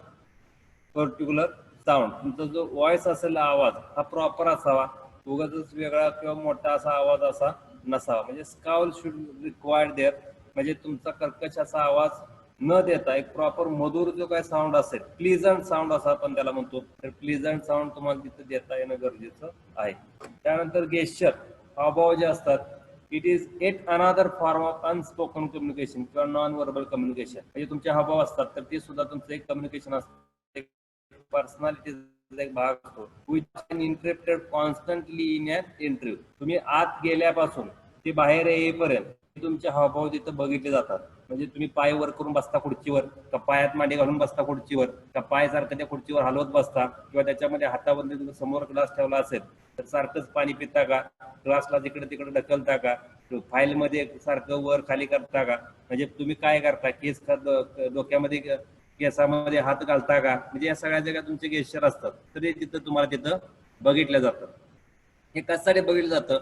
particular sound. तुमचा जो व्हॉइस असेल आवाज हा प्रॉपर असावा. उगाच वेगळा किंवा मोठा असा आवाज असा नसावा. म्हणजे स्काउल शुड रिक्वायर्ड देअर. म्हणजे तुमचा कर्कश असा आवाज न देता एक प्रॉपर मधुर जो काय साऊंड असेल प्लीझंट साऊंड असा आपण त्याला म्हणतो तर प्लीझंट साऊंड तुम्हाला तिथे देता येणं गरजेचं आहे. त्यानंतर गेस्चर हावभाव जे असतात इट इज एट अनादर फॉर्म ऑफ अनस्पोकन कम्युनिकेशन किंवा नॉन व्हर्बल कम्युनिकेशन. म्हणजे तुमचे हावभाव असतात तर ते सुद्धा तुमचं एक कम्युनिकेशन असतं. पर्सनॅलिटीचा एक भाग असतो which can interrupted constantly in an interview. तुम्ही आत गेल्यापासून ते बाहेर येईपर्यंत तुमचे हावभाव तिथं बघितले जातात. म्हणजे तुम्ही पाय वर करून बसता खुर्चीवर, का पायात मांडी घालून बसता खुर्चीवर, का पाय सारखं त्या खुर्चीवर हलवत बसता, किंवा त्याच्यामध्ये हातामध्ये तुम्ही समोर ग्लास ठेवला असेल तर सारखंच पाणी पिता का, ग्लासला जिकडे तिकडे ढकलता का, फाईल मध्ये सारखं वर खाली करता का, म्हणजे तुम्ही काय करता, केस डोक्यामध्ये केसामध्ये हात घालता का, म्हणजे या सगळ्या जगा तुमचे गेस्चर असतात. तर ते तिथं तुम्हाला तिथं बघितलं जातं. हे कशासाठी बघितलं जातं,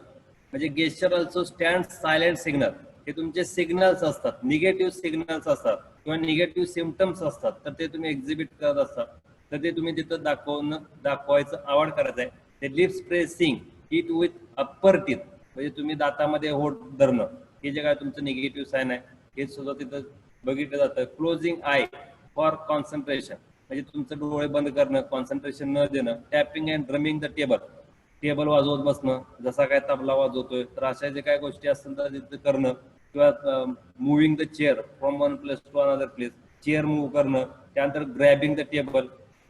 म्हणजे gesture also stand silent signal. हे तुमचे सिग्नल्स असतात, निगेटिव्ह सिग्नल्स असतात किंवा निगेटिव्ह सिम्पटम्स असतात, तर ते तुम्ही एक्झिबिट करत असतात. तर ते तुम्ही तिथं दाखवायचं आवड करायचं आहे. ते lips pressing it with upper teeth, म्हणजे तुम्ही दातामध्ये होट धरणं, हे जे काय तुमचं निगेटिव्ह साईन आहे हे सुद्धा तिथं बघितलं जातं. क्लोजिंग आय फॉर कॉन्सन्ट्रेशन, म्हणजे तुमचं डोळे बंद करणं, कॉन्सन्ट्रेशन न देणं. Tapping and drumming the table वाजवत बसणं, जसा काय तबला वाजवतोय तर अशा जे काय गोष्टी असतील तर तिथे करणं. किंवा moving the chair from one place to another place, chair move करणं. त्यानंतर ग्रॅबिंग द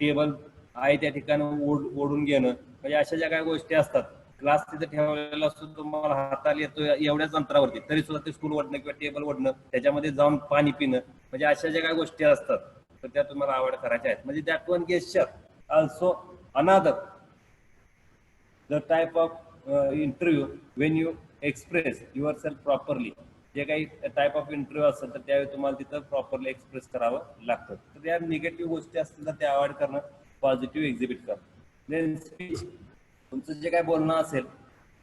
टेबल आहे त्या ठिकाणी ओढून घेणं, म्हणजे अशा ज्या काही गोष्टी असतात. ग्लास तिथे ठेवलेला असतो, तुम्हाला हाताला येतो एवढ्याच अंतरावरती, तरी सुद्धा ते स्टूल ओढणं किंवा टेबल ओढणं, त्याच्यामध्ये जाऊन पाणी पिणं, म्हणजे अशा ज्या काही गोष्टी असतात तर त्या तुम्हाला आवड करायच्या आहेत. म्हणजे that one gesture also another the type of interview Wien you express your self properly. जे काही टाईप ऑफ इंटरव्ह्यू असेल तर त्यावेळी तुम्हाला तिथं प्रॉपरली एक्सप्रेस करावं लागतं. तर त्या निगेटिव्ह गोष्टी असतील तर त्या अवॉइड करणं, पॉझिटिव्ह एक्झिबिट करणं. देन स्पीच, तुमचं जे काय बोलणं असेल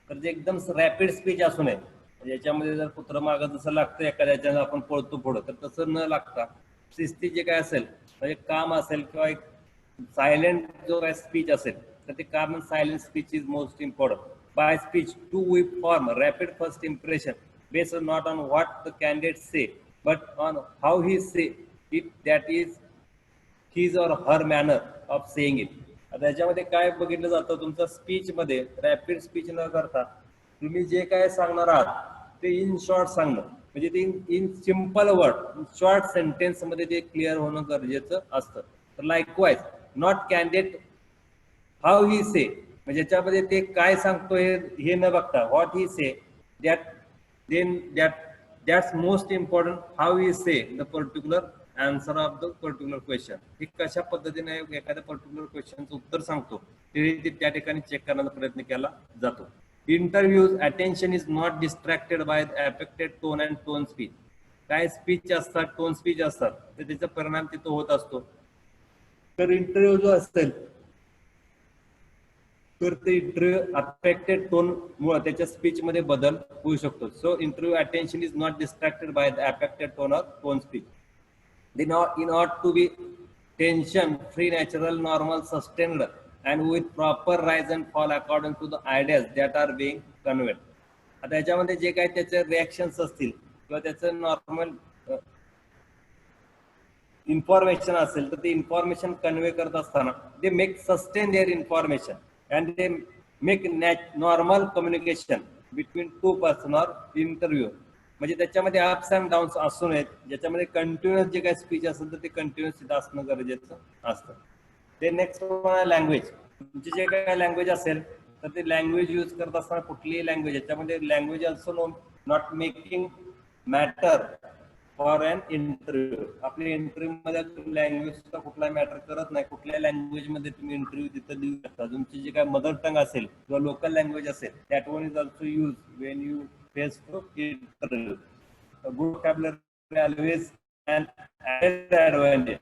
तर ते एकदम रॅपिड स्पीच असू नये. याच्यामध्ये जर कुत्रं मागं जसं लागतं एखाद्याच्या आपण पळतो पुढं, तर तसं न लागता शिस्ती जे काय असेल, म्हणजे काम असेल किंवा एक सायलेंट जो काय स्पीच असेल तर ते काम and silent speech is most important. By speech, we form a rapid first impression based not on what the candidate say, but on how he say it, that is his or her manner of saying it. आता याच्यामध्ये काय बघितलं जातं, तुमच्या speech मध्ये rapid speech न करता तुम्ही जे काय सांगणार आहात ते इन शॉर्ट सांगणं, म्हणजे ते in simple word, short sentence मध्ये ते क्लिअर होणं गरजेचं असतं. तर लाईकवाईज नॉट कॅन्डिडेट हाऊ ही से, म्हणजे याच्यामध्ये ते काय सांगतो हे न बघता what he say, that's most important. How he say the particular answer of the particular question, हे कशा पद्धतीने एखाद्या पर्टिक्युलर क्वेश्चनचं उत्तर सांगतो ते त्या ठिकाणी चेक करण्याचा प्रयत्न केला जातो. Interviews attention is not distracted by the affected tone and tone speech. काय स्पीच असतात, टोन स्पीच असतात, तर त्याचा परिणाम तिथं होत असतो. तर इंटरव्ह्यू जो असेल तर ते इंटरव्ह्यू अफेक्टेड टोन मुळे त्याच्या स्पीच मध्ये बदल होऊ शकतो. So interview attention is not distracted by the affected tone or tone speech. In order to be tension free, natural, normal, sustained and with proper rise and fall according to the ideas that are being conveyed. आता याच्यामध्ये जे काही त्याचे reactions असतील किंवा त्याचं normal information असेल तर ते इन्फॉर्मेशन कन्वे करत असताना they make sustain their information and they make normal communication between two person or interview. म्हणजे त्याच्यामध्ये अप्स अँड डाऊन्स असू नयेत. ज्याच्यामध्ये कंटिन्युअस जे काही स्पीच असेल तर ते कंटिन्युअस तिथं असणं गरजेचं असतं. ते नेक्स्ट लँग्वेज, तुमची जे काही लँग्वेज असेल तर ते लँग्वेज यूज करत असताना कुठलीही लँग्वेज, याच्यामध्ये language also not making matter for an interview. आपल्या इंटरव्ह्यू मध्ये लँग्वेज सुद्धा कुठला मॅटर करत नाही. कुठल्या लँग्वेज मध्ये तुम्ही इंटरव्ह्यू तिथं देऊ शकता. तुमची जे काय मदर टंग असेल किंवा लोकल लँग्वेज असेल that one is also use when you face to interview. Good vocabulary always an advantage.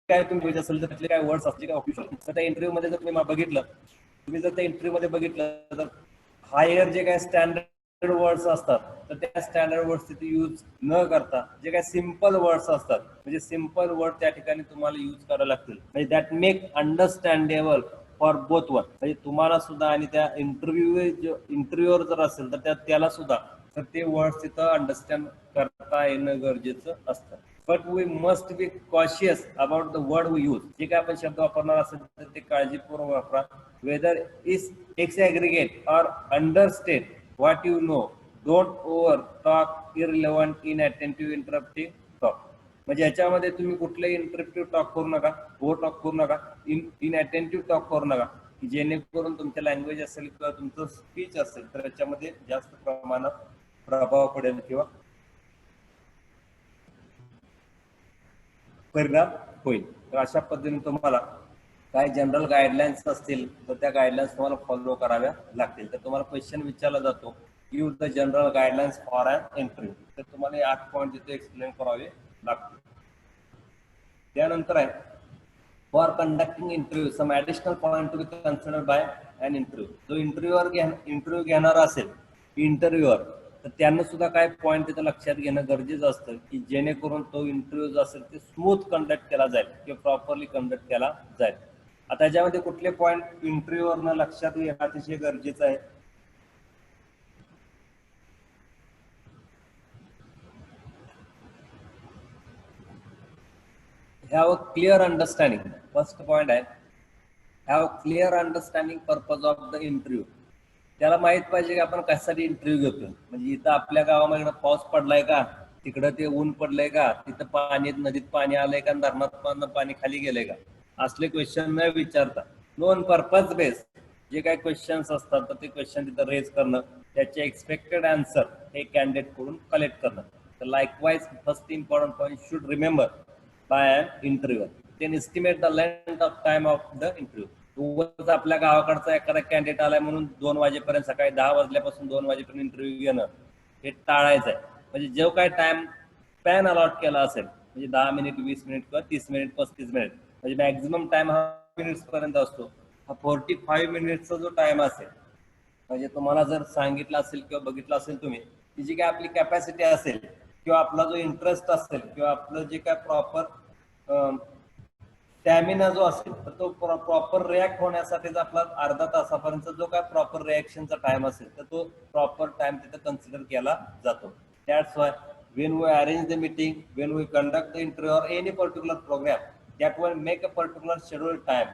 काय तुम्ही असेल तर त्यातले काय वर्ड्स असले काय वापरू शकतो. तर त्या इंटरव्ह्यू मध्ये जर तुम्ही बघितलं, तुम्ही जर त्या इंटरव्ह्यू मध्ये बघितलं तर हायर जे काय स्टँडर्ड वर्ड्स असतात तर त्या स्टँडर्ड वर्ड्स तिथे यूज न करता जे काय सिम्पल वर्ड्स असतात, म्हणजे सिम्पल वर्ड त्या ठिकाणी तुम्हाला यूज करावे लागतील. म्हणजे that make understandable for both one, म्हणजे तुम्हाला सुद्धा आणि त्या इंटरव्ह्यूवर जर असेल तर त्याला सुद्धा तर ते वर्ड्स तिथं अंडरस्टँड करता येणं गरजेचं असतं. But we must be cautious about the word we use. जे काय आपण शब्द वापरणार असेल तर ते काळजीपूर्वक वापरा. Weather is exaggerate or understate what you know. Don't over talk irrelevant inattentive interruptive talk. म्हणजे याच्यामध्ये तुम्ही कुठलंही इंटरप्टिव्ह टॉक करू नका, ओव्हर टॉक करू नका, इन अटेंटिव्ह टॉक करू नका. की जेणेकरून तुमच्या लँग्वेज असेल किंवा तुमचं स्पीच असेल तर याच्यामध्ये जास्त प्रमाणात प्रभाव पडेल किंवा परिणाम होईल. तर अशा पद्धतीने तुम्हाला काही जनरल गाईडलाईन्स असतील तर त्या गाईडलाईन्स तुम्हाला फॉलो कराव्या लागतील. तर तुम्हाला क्वेश्चन विचारला जातो give the general guidelines for an interview, तर तुम्हाला हे 8 पॉईंट तिथे एक्सप्लेन करावे लागतील. त्यानंतर आहे for conducting interview some additional point to be considered by an interview. जो इंटरव्ह्यू घेणार असेल इंटरव्ह्यूअर तर त्यांना सुद्धा काय पॉईंट तिथं लक्षात घेणं गरजेचं असतं की जेणेकरून तो इंटरव्ह्यू जो असेल ते स्मूथ कंडक्ट केला जाईल किंवा प्रॉपरली कंडक्ट केला जाईल. आता याच्यामध्ये कुठले पॉईंट इंटरव्ह्यूवरनं लक्षात घेणं अतिशय गरजेचं आहे. have a clear understanding. First point आहे have a clear understanding purpose of the interview. त्याला माहित पाहिजे की आपण कशासाठी इंटरव्ह्यू घेतोय. म्हणजे इथं आपल्या गावामध्ये पाऊस पडलाय का, तिकडं ते ऊन पडलंय का, तिथं पाणी नदीत पाणी आलंय का, धरणात पाणी खाली गेलंय का, असले क्वेश्चन न विचारता नॉन पर्पज बेस जे काही क्वेश्चन्स असतात तर ते क्वेश्चन तिथं रेज करणं, त्याचे एक्सपेक्टेड आन्सर हे कॅन्डिडेट कडून कलेक्ट करणं. तर likewise first important point should remember by an interviewer. Then estimate the length of time of the interview. उगाच आपल्या गावाकडचा एखादा कॅन्डिडेट आलाय म्हणून 2 वाजेपर्यंत सकाळी 10 वाजल्यापासून 2 वाजेपर्यंत इंटरव्ह्यू घेणं हे टाळायचं आहे. म्हणजे जो काय टाइम स्पॅन अलॉट केला असेल म्हणजे 10 मिनिट 20 मिनिट किंवा 30 मिनिट 35 मिनिट म्हणजे मॅक्झिमम टाइम हा मिनिट्स पर्यंत असतो. हा 45 मिनिट्सचा जो टाइम असेल म्हणजे तुम्हाला जर सांगितलं असेल किंवा बघितलं असेल तुम्ही की जी काय आपली कॅपॅसिटी असेल किंवा आपला जो इंटरेस्ट असेल किंवा आपलं जे काय प्रॉपर स्टॅमिना जो असेल तर तो प्रॉपर रिॲक्ट होण्यासाठीच आपला अर्धा तासापर्यंत जो काय प्रॉपर रिॲक्शनचा टाइम असेल तर तो प्रॉपर टाइम तिथे कन्सिडर केला जातो. That's why when we arrange the meeting, when we conduct the interview or any particular program, that will make a particular scheduled time.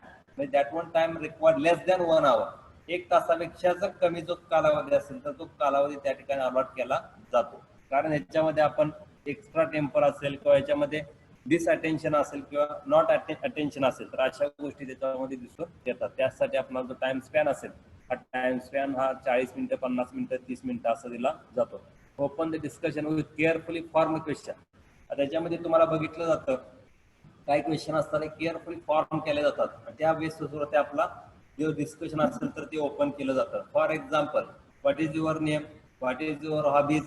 That one time required less than 1 hour. 1 तासापेक्षा जर कमी जो कालावधी असेल तर तो कालावधी त्या ठिकाणी अलॉट केला जातो. कारण ह्याच्यामध्ये आपण एक्स्ट्रा टेम्पर असेल किंवा ह्याच्यामध्ये डिसअटेन्शन असेल किंवा नॉट अटेन्शन असेल तर अशा गोष्टी त्याच्यामध्ये दिसून येतात. त्यासाठी आपला जो टाइम स्पॅन असेल हा टाइम स्पॅन हा 40 मिनिटं 50 मिनिटं 30 मिनिटं असं दिला जातो. Open the discussion with carefully form question. त्याच्यामध्ये तुम्हाला बघितलं जातं काही क्वेश्चन असताना केअरफुली फॉर्म केले जातात. त्या बेसवर आपला जो डिस्कशन असेल तर ते ओपन केलं जातं. For example what is your name, what is your hobbies,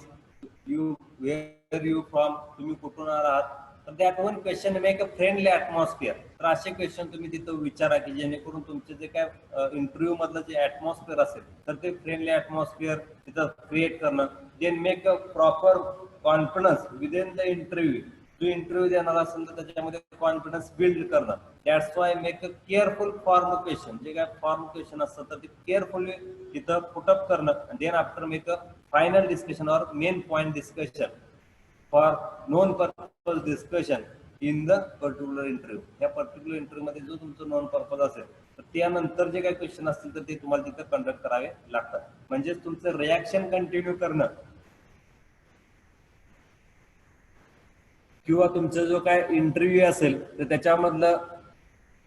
you where you from, तुम्ही कुठून आहात. तर that one question make a friendly atmosphere. तर असे क्वेश्चन तुम्ही तिथं विचारा की जेणेकरून तुमचे जे काय इंटरव्ह्यू मधलं जे ॲटमॉस्फिअर असेल तर ते फ्रेंडली ॲटमॉस्फिअर तिथं क्रिएट करणं. Then make a proper confidence within the interview. जो इंटरव्ह्यू देणार असेल तर त्याच्यामध्ये कॉन्फिडन्स बिल्ड करणं. That's why make a careful form question. जे काय फॉर्म क्वेश्चन असतं तर ते केअरफुली तिथं पुटअप करणं. Then after make a final discussion or main point discussion for non purpose discussion in the particular interview. या particular interview मध्ये जो तुमचं नॉन पर्पज असेल तर त्यानंतर जे काही क्वेश्चन असतील तर ते तुम्हाला तिथं कंडक्ट करावे लागतात. म्हणजेच तुमचं रिॲक्शन कंटिन्यू करणं किंवा तुमचा जो काय इंटरव्ह्यू असेल तर त्याच्यामधलं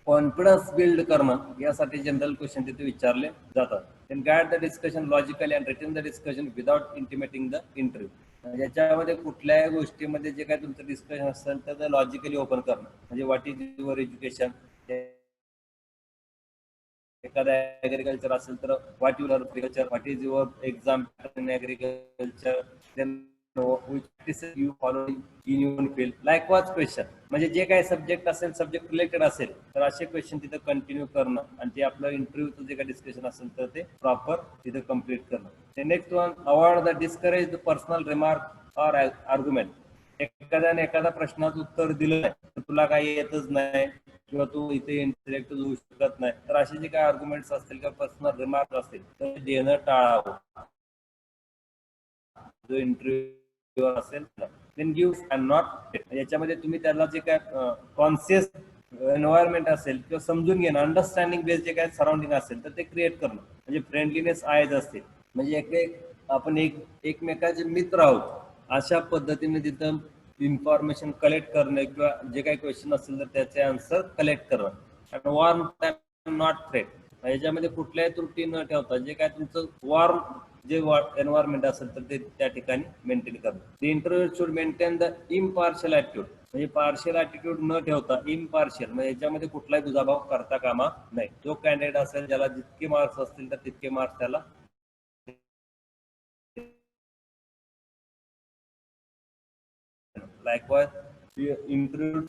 कॉन्फिडन्स बिल्ड करणं यासाठी जनरल क्वेश्चन तिथे विचारले जातात. Then guide the discussion logically and return the discussion without intimating the interview. याच्यामध्ये कुठल्याही गोष्टीमध्ये जे काय तुमचं डिस्कशन असेल तर ते लॉजिकली ओपन करणं. म्हणजे व्हॉट इज युअर एज्युकेशन, एखादा ऍग्रिकल्चर असेल तर what your agriculture, what is your exam in agriculture, then which practices you follow in your field. Likewise question म्हणजे जे काही सब्जेक्ट असेल सब्जेक्ट रिलेटेड असेल तर असे क्वेश्चन तिथं कंटिन्यू करणं आणि ते आपलं इंटरव्ह्यूचं जे काही डिस्कशन असेल तर ते प्रॉपर तिथं कम्प्लीट करणं. Next one avoid the discourage the personal remark or argument. एखाद्याने एखादा प्रश्नाचं उत्तर दिलं नाही तर तुला काही येतच नाही किंवा तू इथे इंटरेक्ट होऊ शकत नाही तर असे जे काही आर्ग्युमेंट्स असतील किंवा पर्सनल रिमार्क असतील तर देणं टाळावं. जो इंटरव्ह्यू असेल देन गिव्ह अँड नॉट. याच्यामध्ये तुम्ही त्याला जे काय कॉन्शियस एन्व्हायरमेंट असेल किंवा समजून घेणं अंडरस्टँडिंग बेस जे काय सराउंडिंग असेल तर ते क्रिएट करणं. म्हणजे फ्रेंडलीनेस आहेच असते. म्हणजे आपण एकमेकाचे मित्र आहोत अशा पद्धतीने तिथं इन्फॉर्मेशन कलेक्ट करणं किंवा जे काही क्वेश्चन असेल तर त्याचे आन्सर कलेक्ट करणं. Warm time not threat. याच्यामध्ये कुठल्याही त्रुटी न ठेवता जे काय तुमचं वॉर्म जे एन्व्हायरमेंट असेल तर ते त्या ठिकाणी मेंटेन करणं. The interview should maintain the impartial attitude, म्हणजे पार्शियल ॲटिट्यूड न ठेवता इम्पार्शियल, म्हणजे याच्यामध्ये कुठलाही दुजाभाव करता कामा नाही. जो कॅन्डिडेट असेल ज्याला जितके मार्क्स असतील तर तितके मार्क्स त्याला likewise इंटरव्ह्यू.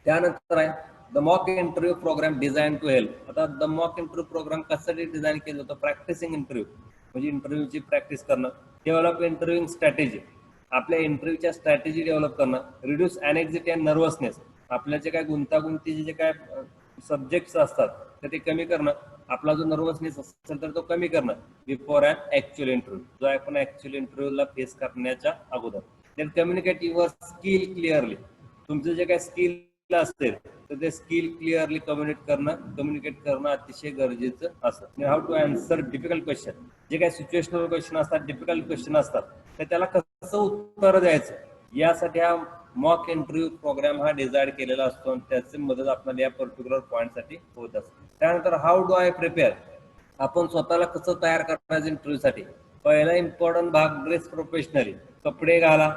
त्यानंतर आहे the mock interview program design to help. आता द मॉक इंटरव्ह्यू प्रोग्राम कशासाठी डिझाईन केलं होतं? प्रॅक्टिसिंग इंटरव्ह्यू, म्हणजे इंटरव्ह्यूची प्रॅक्टिस करणं. डेव्हलप इंटरव्ह्यूइंग स्ट्रॅटेजी, आपल्या इंटरव्ह्यूच्या स्ट्रॅटेजी डेव्हलप करणं. रिड्यूस अँक्झायटी अँड नर्वसनेस, आपल्या जे काय गुंतागुंतीचे जे काय सब्जेक्ट्स असतात तर ते कमी करणं. आपला जो नर्वसनेस असेल तर तो कमी करणं बिफोर अँड ऍक्च्युअल इंटरव्ह्यू, जो आपण ऍक्च्युअल इंटरव्ह्यूला फेस करण्याच्या अगोदर. Then communicate your skill clearly, तुमचं जे काय स्किल असेल तर ते स्किल क्लिअरली कम्युनिकेट करणं अतिशय गरजेचं असतं. How to answer difficult question, जे काही सिच्युएशनल क्वेश्चन असतात, डिफिकल्ट क्वेश्चन असतात, तर त्याला कसं उत्तर द्यायचं यासाठी हा मॉक इंटरव्ह्यू प्रोग्राम हा डिझाईन केलेला असतो आणि त्याची मदत आपल्याला या पर्टिक्युलर पॉईंटसाठी होत असते. त्यानंतर हाऊ डू आय प्रिपेअर, आपण स्वतःला कसं तयार करायचं इंटरव्ह्यूसाठी. पहिला इम्पॉर्टंट भाग ड्रेस प्रोफेशनली, कपडे घाला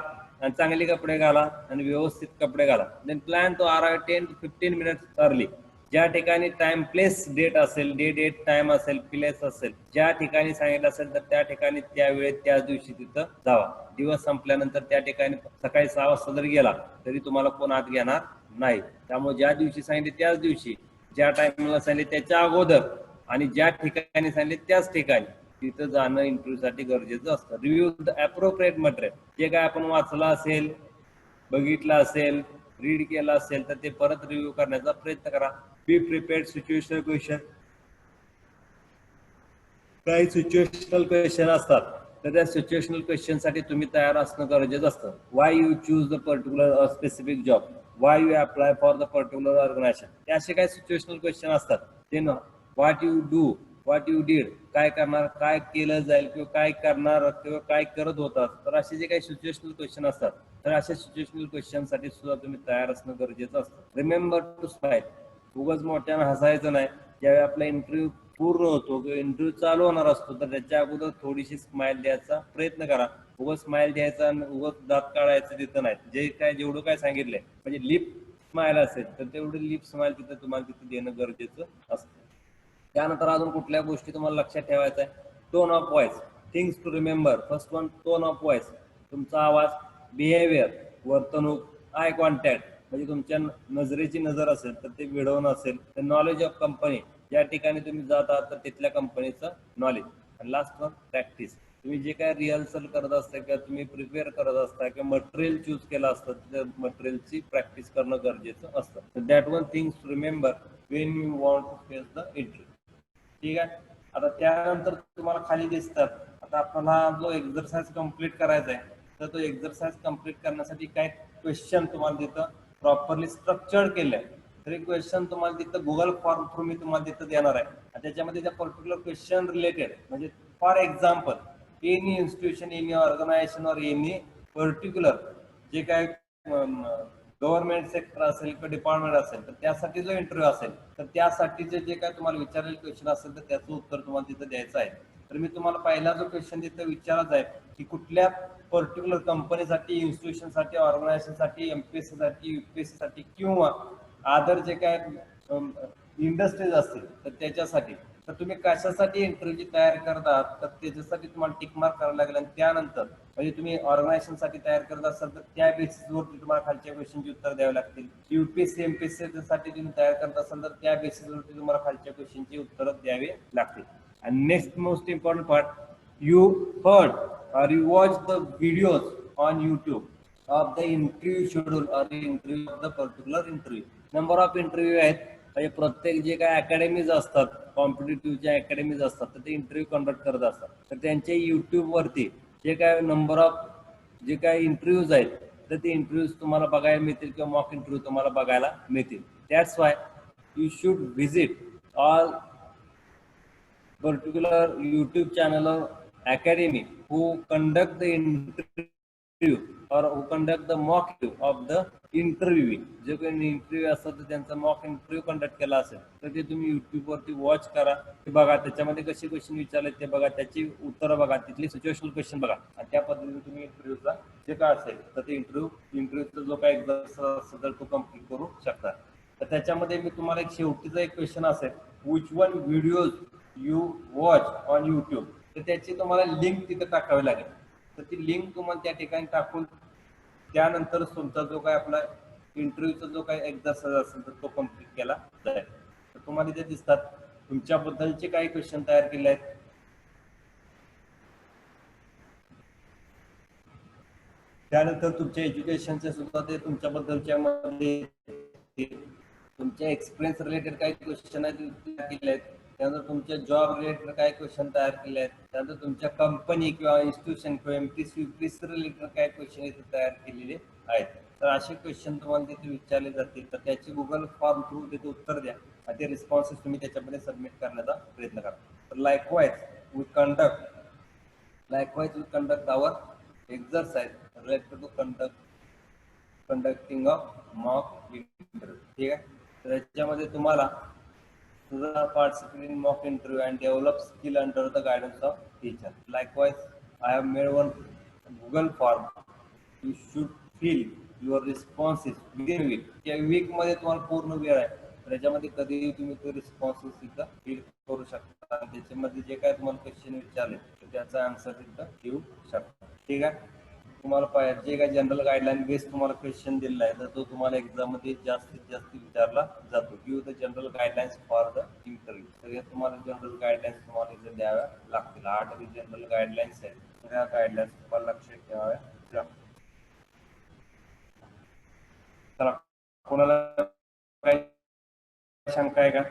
आणि चांगले कपडे घाला आणि व्यवस्थित कपडे घाला. Then plan to arrive 10 to 15 minutes early, ज्या ठिकाणी टाइम प्लेस डेट असेल, डेट टाइम असेल, प्लेस असेल, ज्या ठिकाणी सांगितलं असेल तर त्या ठिकाणी त्या वेळेत त्याच दिवशी तिथं जावा. दिवस संपल्यानंतर त्या ठिकाणी सकाळी 6 वाजता जरी गेला तरी तुम्हाला कोण आत घेणार नाही. त्यामुळे ज्या दिवशी सांगितले त्याच दिवशी, ज्या टाइमला सांगितले त्याच्या अगोदर आणि ज्या ठिकाणी सांगितले त्याच ठिकाणी तिथं जाणं इंटरव्ह्यूसाठी गरजेचं असतं. रिव्ह्यू द अप्रोप्रिएट मटेरियल, जे काय आपण वाचलं असेल, बघितलं असेल, रीड केलं असेल तर ते परत रिव्ह्यू करण्याचा प्रयत्न करा. बी प्रिपेअर्ड सिच्युएशनल क्वेश्चन, काही सिच्युएशनल क्वेश्चन असतात तर त्या सिच्युएशनल क्वेश्चनसाठी तुम्ही तयार असणं गरजेचं असतं. Why you choose the particular specific job, why you apply for the particular organization, ते असे काही सिच्युएशनल क्वेश्चन असतात. ते what you do, what you did, काय करणार, काय केलं जाईल किंवा काय करणार किंवा काय करत होतात, तर असे जे काही सिच्युएशनल क्वेश्चन असतात तर अशा सिच्युएशनल क्वेश्चनसाठी सुद्धा तुम्ही तयार असणं गरजेचं असतं. रिमेंबर टू स्माइल, उगाच मोठ्यानं हसायचं नाही. ज्यावेळी आपला इंटरव्ह्यू पूर्ण होतो किंवा इंटरव्ह्यू चालू होणार असतो तर त्याच्या अगोदर थोडीशी स्माइल द्यायचा प्रयत्न करा. उगाच स्माइल द्यायचा आणि उगाच दात काढायचं तिथं नाही. जे काय जेवढं काय सांगितलंय म्हणजे लिप स्माइल असेल तर तेवढी लिप स्माइल तिथं तुम्हाला तिथं देणं गरजेचं असतं. त्यानंतर अजून कुठल्या गोष्टी तुम्हाला लक्षात ठेवायचा आहे? Tone of voice, things to remember. First one, tone of voice, तुमचा आवाज, बिहेवियर, वर्तणूक, आय कॉन्टॅक्ट, म्हणजे तुमच्या नजरेची नजर असेल तर ते विडवणं असेल. तर नॉलेज ऑफ कंपनी, ज्या ठिकाणी तुम्ही जात आहात तर तिथल्या कंपनीचं नॉलेज. आणि लास्ट वन, प्रॅक्टिस, तुम्ही जे काय रिहर्सल करत असता किंवा तुम्ही प्रिपेअर करत असता किंवा मटेरियल चूज केलं असतं त्या मटेरियलची प्रॅक्टिस करणं गरजेचं असतं. That one things to remember when you want to face the interview. ठीक आहे. आता त्यानंतर तुम्हाला खाली दिसतात. आता आपल्याला जो एक्झरसाइज कम्प्लीट करायचा आहे तर तो एक्झरसाइज कम्प्लीट करण्यासाठी काय क्वेश्चन तुम्हाला तिथं प्रॉपरली स्ट्रक्चर्ड केलं आहे. तर एक क्वेश्चन तुम्हाला तिथं गुगल फॉर्म थ्रू मी तुम्हाला तिथं देणार आहे. त्याच्यामध्ये त्या पर्टिक्युलर क्वेश्चन रिलेटेड, म्हणजे for example any institution, any organization or any particular जे काय गव्हर्नमेंट सेक्टर असेल किंवा डिपार्टमेंट असेल तर त्यासाठी जो इंटरव्ह्यू असेल तर त्यासाठीचे जे काय तुम्हाला विचारलेले क्वेश्चन असेल तर त्याचं उत्तर तुम्हाला तिथं द्यायचं आहे. तर मी तुम्हाला पहिला जो क्वेश्चन तिथं विचारत आहे की कुठल्या पर्टिक्युलर कंपनीसाठी, इन्स्टिट्यूशनसाठी, ऑर्गनायझेशनसाठी, एमपीएससी साठी, युपीएससी साठी किंवा अदर जे काय इंडस्ट्रीज असतील तर त्याच्यासाठी, तर तुम्ही कशासाठी इंटरव्ह्यूची तयार करता तर त्याच्यासाठी तुम्हाला टिक मार्क करावं लागेल. आणि त्यानंतर म्हणजे तुम्ही ऑर्गनायझेशनसाठी तयार करत असाल तर त्या बेसिसवरती तुम्हाला खालच्या क्वेश्चनची उत्तर द्यावी लागतील. युपीएससी, एमपीएससी साठी तुम्ही तयार करत असाल तर त्या बेसिसवरती तुम्हाला खालच्या क्वेश्चनची उत्तरं द्यावी लागतील. आणि next most important part, you heard or you watched the videos on YouTube of the interview schedule or the interview of the particular interview. Number of interview आहेत, म्हणजे प्रत्येक जे काय अकॅडमीज असतात, कॉम्पिटेटिव्हच्या अकॅडमीज असतात तर ते इंटरव्ह्यू कंडक्ट करत असतात. तर त्यांच्या युट्यूबवरती जे काय नंबर ऑफ जे काय इंटरव्ह्यूज आहेत तर ते इंटरव्ह्यूज तुम्हाला बघायला मिळतील किंवा मॉक इंटरव्ह्यू तुम्हाला बघायला मिळतील. That's why you should visit all particular YouTube channel or academy who conduct the interview or who conduct the mock interview of the interviewee. जे काही इंटरव्ह्यू असतात तर त्यांचा मॉक इंटरव्ह्यू कंडक्ट केला असेल तर ते तुम्ही युट्यूब वरती वॉच करा, ते बघा त्याच्यामध्ये कसे क्वेश्चन विचारले ते बघा, त्याची उत्तरं बघा, तिथली सिच्युएशनल क्वेश्चन बघा आणि त्या पद्धतीने तुम्ही इंटरव्ह्यूचा जे काय असेल तर ते इंटरव्ह्यूचा जो काय एक्झाम असेल तर तो कम्प्लीट करू शकता. तर त्याच्यामध्ये मी तुम्हाला एक शेवटीचा एक क्वेश्चन असेल, which one videos you watch on YouTube, तर त्याची तुम्हाला लिंक तिथे टाकावी लागेल. तर ती लिंक तुम्हाला त्या ठिकाणी टाकून त्यानंतर तुमचा जो काय आपला इंटरव्ह्यूचा जो काही एक्झरसाइज असेल तर तो कम्प्लीट केला जाईल. तर तुम्हाला इथे दिसतात तुमच्याबद्दलचे काही क्वेश्चन तयार केले आहेत. त्यानंतर तुमच्या एज्युकेशनचे सुद्धा ते तुमच्याबद्दलच्या मध्ये तुमच्या एक्सपिरियन्स रिलेटेड काही क्वेश्चन आहेत तयार केले आहेत. त्यानंतर तुमच्या जॉब रिलेटेड काही क्वेश्चन तयार केले आहेत. त्यानंतर तुमच्या कंपनी किंवा इन्स्टिट्यूशन किंवा एमपीसी रिलेटेड काही क्वेश्चन इथे तयार केलेले आहेत. तर असे क्वेश्चन तुम्हाला तिथे विचारले जातील तर त्याची गुगल फॉर्म थ्रू तिथे उत्तर द्या आणि ते रिस्पॉन्सेस तुम्ही त्याच्यामध्ये सबमिट करण्याचा प्रयत्न करा. तर likewise we conduct our exercise related to conducting a mock interview. ठीक आहे. तर याच्यामध्ये तुम्हाला तुझा participate in mock interview and develop skill under the guidance of teacher. Likewise I have made one Google form. You should fill your responses within week. त्या वीकमध्ये तुम्हाला पूर्ण वेळ आहे तर याच्यामध्ये कधीही तुम्ही तो रिस्पॉन्सेस तिथं फिल करू शकता आणि त्याच्यामध्ये जे काय तुम्हाला क्वेश्चन विचारले तर त्याचा आन्सर तिथं देऊ शकता. ठीक आहे. तुम्हाला पाहिजे जे काही जनरल गाईडलाईन बेस तुम्हाला क्वेश्चन दिलेला आहे तर तो तुम्हाला एक्झाम मध्ये जास्तीत जास्त विचारला जातो. Give the general guidelines for the interview. सगळ्या तुम्हाला जनरल गाईडलाईन्स तुम्हाला इथे द्याव्या लागतील. 8 जनरल गाईडलाईन्स आहेत. सगळ्या गाईडलाईन्स तुम्हाला लक्षात ठेवाव्या लागतील. चला, कोणाला काही शंका आहे का?